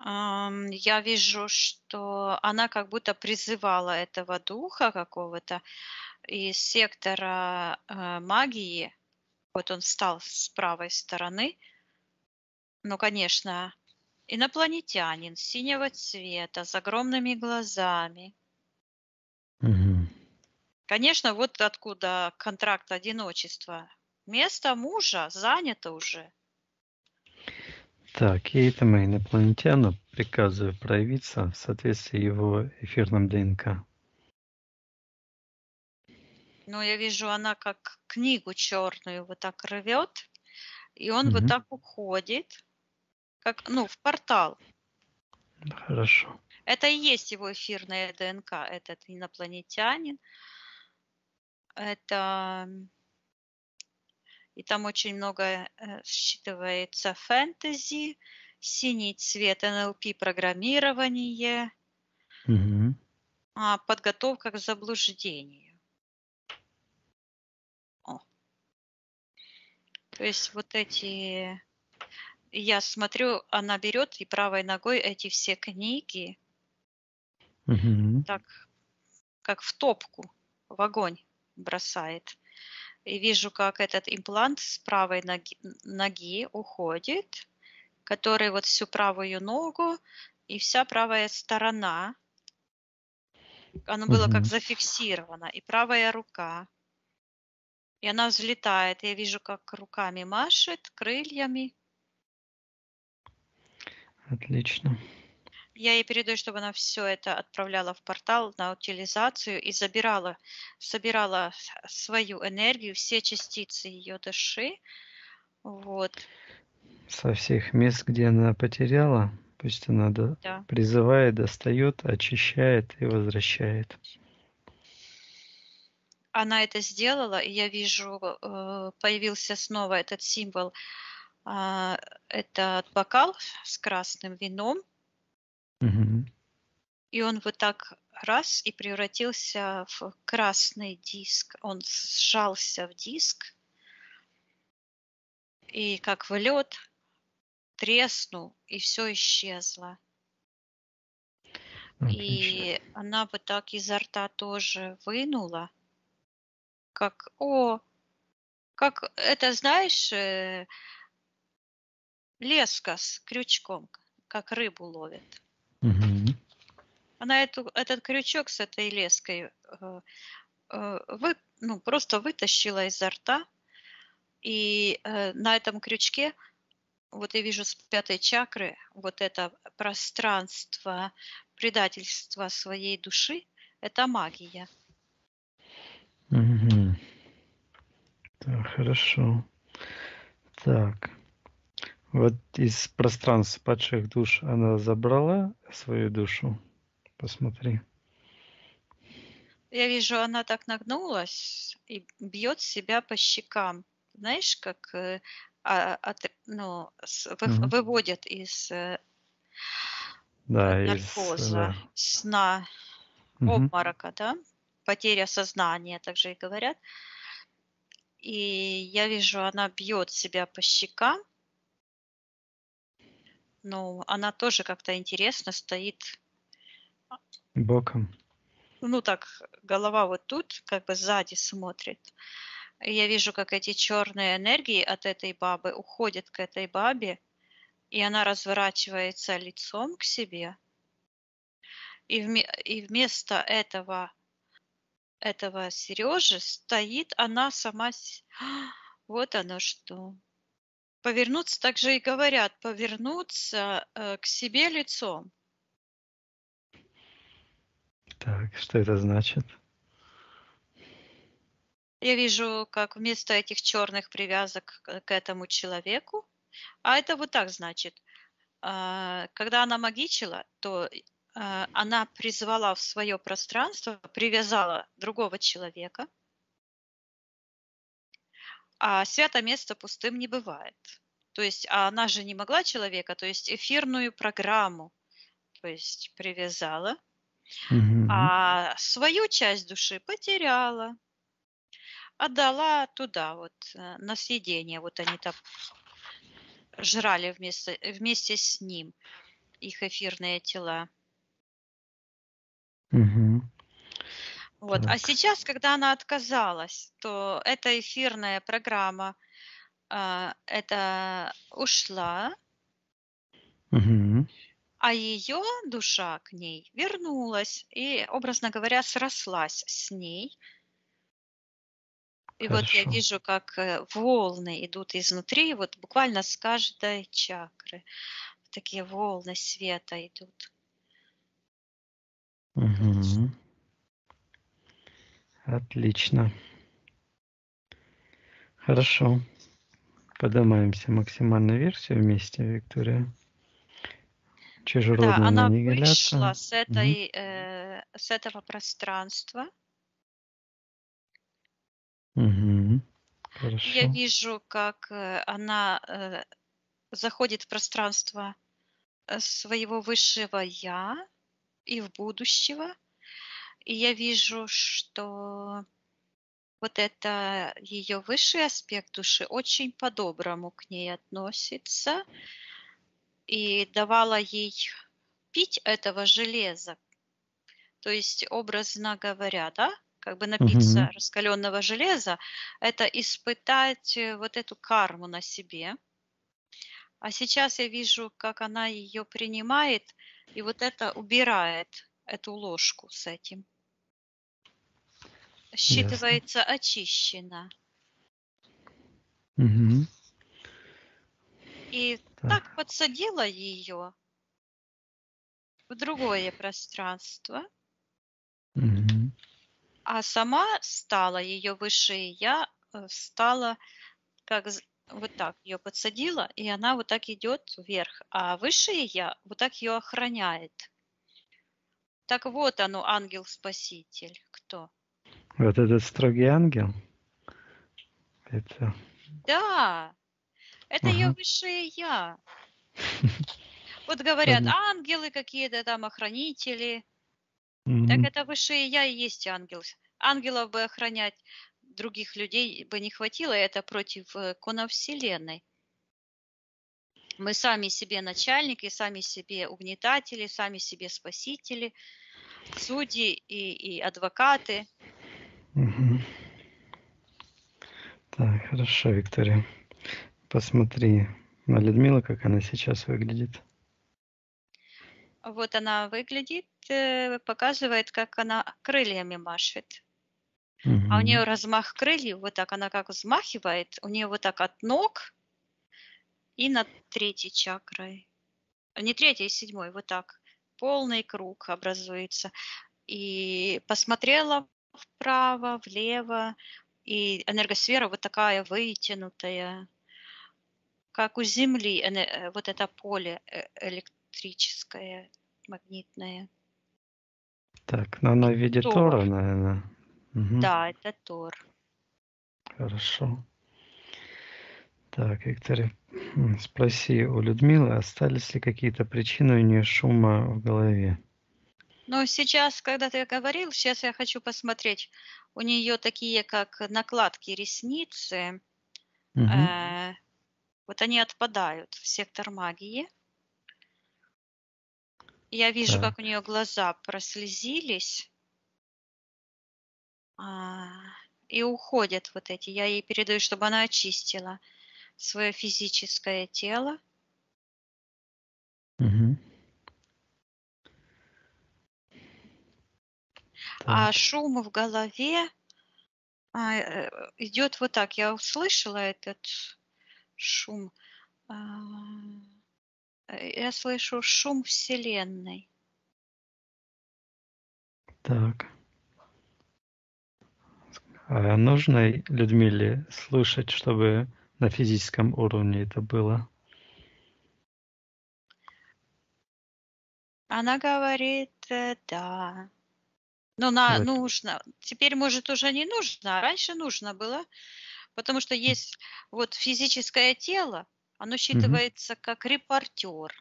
Я вижу, что она как будто призывала этого духа какого-то из сектора магии. Вот он встал с правой стороны. Ну, конечно, инопланетянин синего цвета с огромными глазами. Мгм. Конечно, вот откуда контракт одиночества. Место мужа занято уже. Так, и этому инопланетяну приказываю проявиться в соответствии его эфирным ДНК. Но я вижу, она как книгу черную вот так рвет, и он вот Мгм. так уходит, как, ну, в портал. Хорошо. Это и есть его эфирная ДНК, этот инопланетянин. Это и там очень много считывается фэнтези, синий цвет, НЛП программирование, Мгм. подготовка к заблуждению. О. То есть вот эти... Я смотрю, она берет и правой ногой эти все книги Мгм. так, как в топку, в огонь бросает. И вижу, как этот имплант с правой ноги уходит, который вот всю правую ногу и вся правая сторона, оно было как Мгм. зафиксировано, и правая рука. И она взлетает. Я вижу, как руками машет, крыльями. Отлично. Я ей передаю, чтобы она все это отправляла в портал на утилизацию и собирала свою энергию, все частицы ее души. Вот, Со всех мест, где она потеряла, пусть она да. призывает, достает, очищает и возвращает. Она это сделала, и я вижу, появился снова этот символ, этот бокал с красным вином, Мгм. и он вот так раз и превратился в красный диск. Он сжался в диск, и как в лед треснул, и все исчезло. Отлично. И она вот так изо рта тоже вынула, как, как это, знаешь, леска с крючком, как рыбу ловят. Мгм. Она этот крючок с этой леской просто вытащила изо рта, и на этом крючке, вот я вижу с пятой чакры, вот это пространство предательства своей души, это магия. Мгм. Так, хорошо. Так. Вот из пространств падших душ она забрала свою душу. Посмотри. Я вижу, она так нагнулась и бьет себя по щекам. Знаешь, как Мгм. выводят из Да, наркоза, сна, Мгм. обморока, да? Потеря сознания, так же и говорят. И я вижу, она бьет себя по щекам. Но она тоже как-то интересно стоит. Боком. Ну так, голова вот тут, как бы сзади смотрит. И я вижу, как эти черные энергии от этой бабы уходят к этой бабе, и она разворачивается лицом к себе. И вместо этого Сережи стоит она сама. Вот оно что. Повернуться, так же и говорят, повернуться к себе лицом. Так, что это значит? Я вижу, как вместо этих черных привязок к этому человеку, а это вот так значит, когда она магичила, то она призвала в свое пространство, привязала другого человека, а свято место пустым не бывает. То есть она же не могла человека, то есть эфирную программу, то есть привязала, Мгм. а свою часть души потеряла, отдала туда вот на съедение. Вот они там жрали вместе с ним их эфирные тела. Мгм. Вот. А Так. сейчас, когда она отказалась, то эта эфирная программа это ушла, Мгм. а ее душа к ней вернулась и, образно говоря, срослась с ней. И вот я Хорошо. вижу, как волны идут изнутри, вот буквально с каждой чакры. Такие волны света идут. Мгм. Отлично. Хорошо. Поднимаемся максимальную версию вместе, Виктория. Да, Чужеродная она аннигиляция. вышла с этого пространства. Угу. И я Хорошо. вижу, как она заходит в пространство своего высшего я и в будущего. И я вижу, что вот это ее высший аспект души очень по-доброму к ней относится и давала ей пить этого железа. То есть, образно говоря, да, как бы напиться Угу. раскаленного железа, это испытать вот эту карму на себе. А сейчас я вижу, как она ее принимает и вот это убирает, эту ложку с этим. Ясно. Считывается очищена. Угу. И Так. так подсадила ее в другое пространство, Угу. а сама стала, ее высшее я стала, как вот так ее подсадила, и она вот так идет вверх, а высшее я вот так ее охраняет. Так вот оно, ангел-спаситель. Кто? Вот этот строгий ангел. Это. Да, это ее Ага. высшее я. Вот говорят, Ладно. ангелы какие-то там, охранители. Так Угу. это высшее я и есть ангел. Ангелов бы охранять других людей бы не хватило, это против кона Вселенной. Мы сами себе начальники, сами себе угнетатели, сами себе спасители, судьи и адвокаты. Угу. Так, хорошо, Виктория. Посмотри на Людмилу, как она сейчас выглядит. Вот она выглядит, показывает, как она крыльями машет. А у нее Угу. размах крыльев, вот так она как взмахивает, у нее вот так от ног и над третьей чакрой. Не третьей, седьмой, вот так. Полный круг образуется. И посмотрела вправо, влево, и энергосфера вот такая вытянутая, как у Земли, вот это поле электрическое, магнитное. Так, но она в виде Тор. Тора, наверное. Угу. Да, это Тор. Хорошо. Так, Виктория, спроси у Людмилы, остались ли какие-то причины у нее шума в голове? Но сейчас, когда ты говорил, сейчас я хочу посмотреть. У нее такие, как накладки ресницы, Угу. вот они отпадают в сектор магии. Я вижу, Так. как у нее глаза прослезились и уходят вот эти. Я ей передаю, чтобы она очистила свое физическое тело. Угу. А Так. шум в голове идет вот так. Я услышала этот шум. Я слышу шум Вселенной. Так. А нужно Людмиле слушать, чтобы на физическом уровне это было? Она говорит, да. Но Вот. нужно. Теперь, может, уже не нужно, а раньше нужно было. Потому что есть вот физическое тело, оно Угу. считывается как репортер.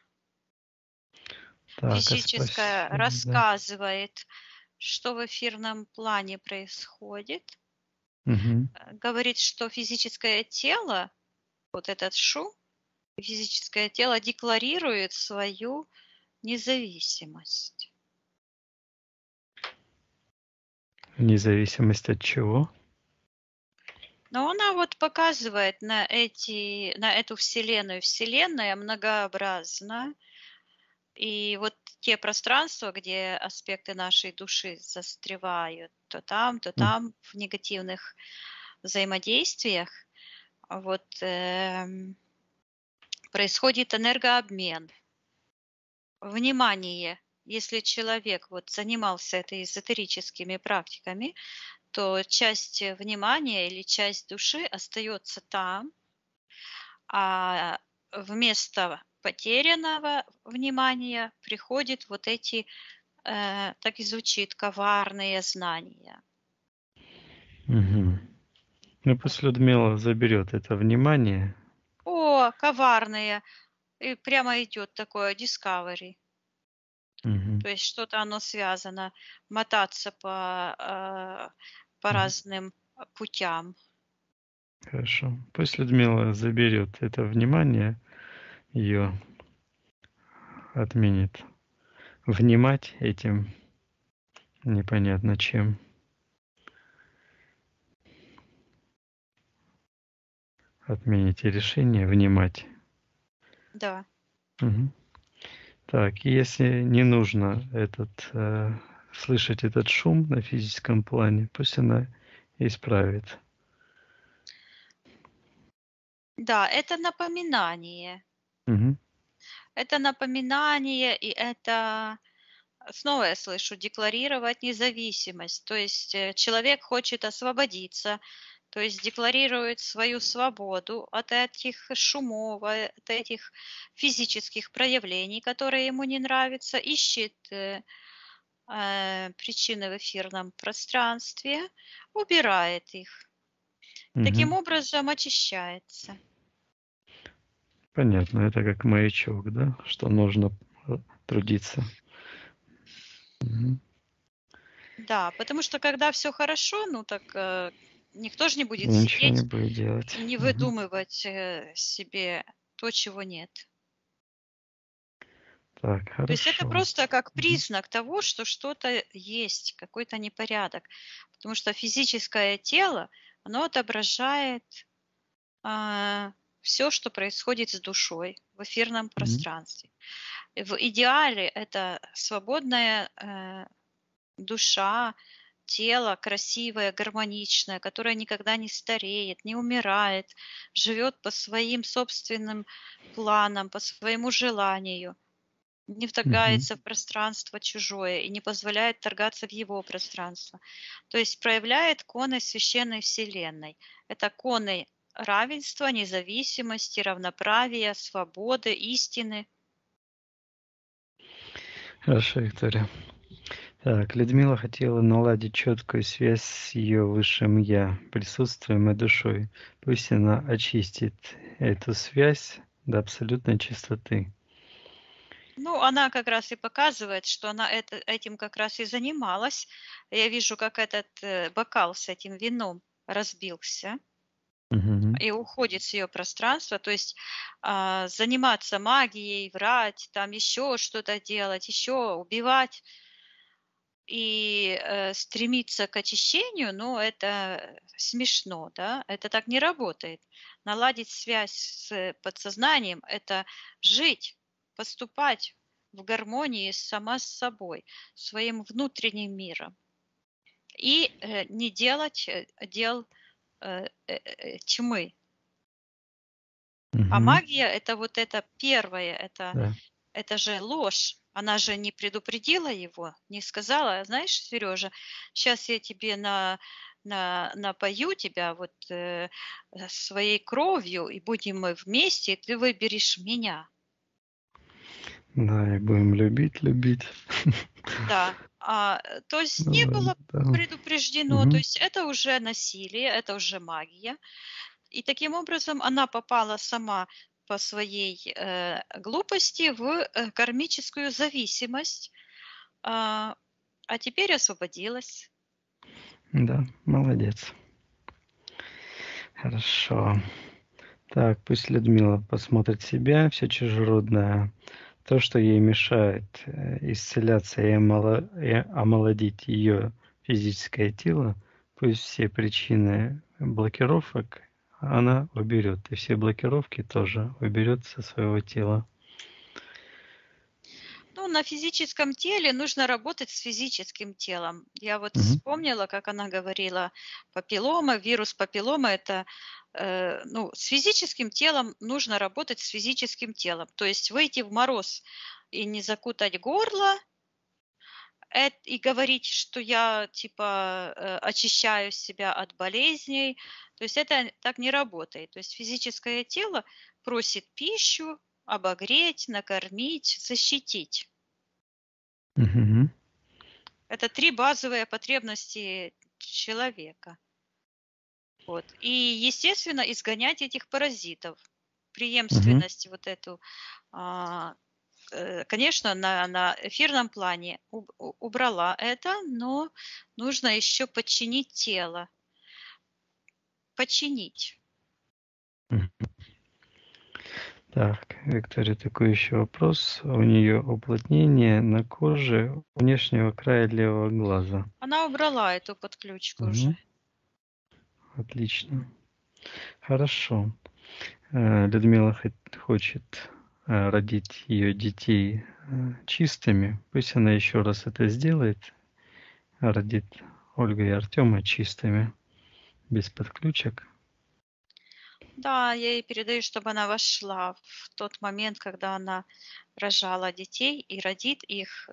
Так, а Физическое спроси, да. рассказывает, что в эфирном плане происходит. Угу. Говорит, что физическое тело, вот этот шум, физическое тело декларирует свою независимость. Вне зависимости от чего? Но она вот показывает на эту Вселенную. Вселенная многообразна. И вот те пространства, где аспекты нашей души застревают, то М. там в негативных взаимодействиях вот, происходит энергообмен. Внимание, если человек вот занимался этой эзотерическими практиками, то часть внимания или часть души остается там, а вместо потерянного внимания приходят вот эти, так и звучит, коварные знания. Мгм. Ну, пусть Людмила заберет это внимание. О, коварные. И прямо идет такое discovery. Мгм. То есть что-то оно связано, мотаться по Мгм. разным путям. Хорошо. Пусть Людмила заберет это внимание, ее отменит. Внимать этим непонятно чем. Отмените решение внимать. Да. Мгм. Так, и если не нужно слышать этот шум на физическом плане, пусть она исправит. Да, это напоминание. Мгм. Это напоминание, и это, снова я слышу, декларировать независимость. То есть человек хочет освободиться, то есть декларирует свою свободу от этих шумов, от этих физических проявлений, которые ему не нравятся, ищет причины в эфирном пространстве, убирает их. Таким Мгм. образом очищается. Понятно, это как маячок, да, что нужно трудиться. Мгм. Да, потому что когда все хорошо, ну так никто же не будет Ничего не сидеть будет делать. и не Мгм. выдумывать себе то, чего нет. Так, То есть это хорошо. просто как Мгм. признак того, что что-то есть, какой-то непорядок. Потому что физическое тело, оно отображает все, что происходит с душой в эфирном Мгм. пространстве. В идеале это свободная душа, тело красивое, гармоничное, которое никогда не стареет, не умирает, живет по своим собственным планам, по своему желанию, не Мгм. вторгается в пространство чужое и не позволяет вторгаться в его пространство. То есть проявляет коны священной вселенной. Это коны равенства, независимости, равноправия, свободы, истины. Хорошо, Виктория. Так, Людмила хотела наладить четкую связь с ее высшим я, присутствием и душой. Пусть она очистит эту связь до абсолютной чистоты. Ну, она как раз и показывает, что она этим как раз и занималась. Я вижу, как этот бокал с этим вином разбился Мгм. и уходит с ее пространства. То есть заниматься магией, врать, там еще что-то делать, еще убивать и стремиться к очищению, ну, это смешно, да, это так не работает. Наладить связь с подсознанием– это жить, поступать в гармонии сама с собой, своим внутренним миром. И не делать дел тьмы. А Мгм. магия– это вот это первое, Да. это же ложь. Она же не предупредила его, не сказала: знаешь, Сережа, сейчас я тебе напою тебя вот своей кровью, и будем мы вместе, и ты выберешь меня. Да, и будем любить. Да. То есть Ну не ладно, было да. предупреждено, то Мгм. есть это уже насилие, это уже магия. И таким образом она попала сама по своей глупости в кармическую зависимость, а, а теперь освободилась. Да, молодец. Хорошо. Так, пусть Людмила посмотрит себя, все чужеродное, то, что ей мешает исцеляться и омолодить ее физическое тело, пусть все причины блокировок она уберет, и все блокировки тоже уберет со своего тела. Ну, на физическом теле нужно работать с физическим телом. Я вот Мгм. вспомнила, как она говорила, папиллома, вирус папиллома– это, ну, с физическим телом нужно работать с физическим телом. То есть выйти в мороз и не закутать горло, и говорить, что я типа очищаю себя от болезней. То есть это так не работает. То есть физическое тело просит пищу, обогреть, накормить, защитить. Мгм. Это 3 базовые потребности человека. Вот. И, естественно, изгонять этих паразитов. Мгм. Преемственность вот эту, а, конечно, на эфирном плане убрала это, но нужно еще подчинить тело. Починить. Мгм. Так, Виктория, такой еще вопрос. У нее уплотнение на коже внешнего края левого глаза. Она убрала эту подключку уже. Мгм. Отлично. Хорошо. Людмила хочет родить ее детей чистыми. Пусть она еще раз это сделает. Родит Ольга и Артема чистыми, без подключек. Да, я ей передаю, чтобы она вошла в тот момент, когда она рожала детей и родит их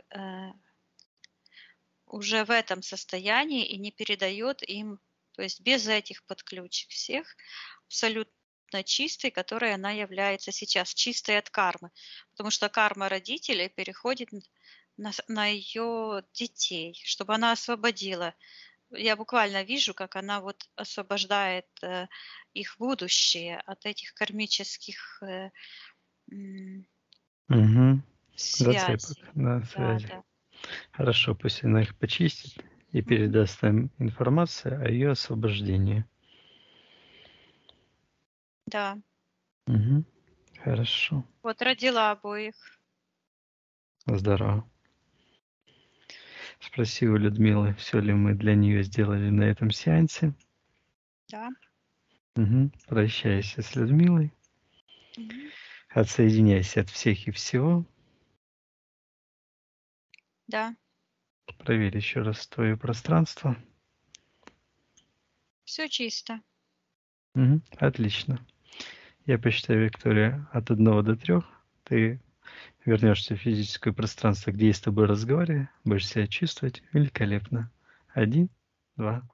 уже в этом состоянии и не передает им, то есть без этих подключек всех, абсолютно чистой, которой она является сейчас, чистой от кармы. Потому что карма родителей переходит на ее детей, чтобы она освободила. Я буквально вижу, как она вот освобождает их будущее от этих кармических Угу. Зацепок, связей. да, Да, связи. да. Хорошо, пусть она их почистит и передаст им информацию о ее освобождении. Да. Угу. Хорошо. Вот родила обоих. Здорово. Спроси у Людмилы, все ли мы для нее сделали на этом сеансе. Да. Угу. Прощайся с Людмилой. Мгм. Отсоединяйся от всех и всего. Да. Проверь еще раз твое пространство. Все чисто. Угу. Отлично. Я посчитаю, Виктория, от 1 до 3. Ты вернешься в физическое пространство, где я с тобой разговариваю, будешь себя чувствовать великолепно. 1, 2,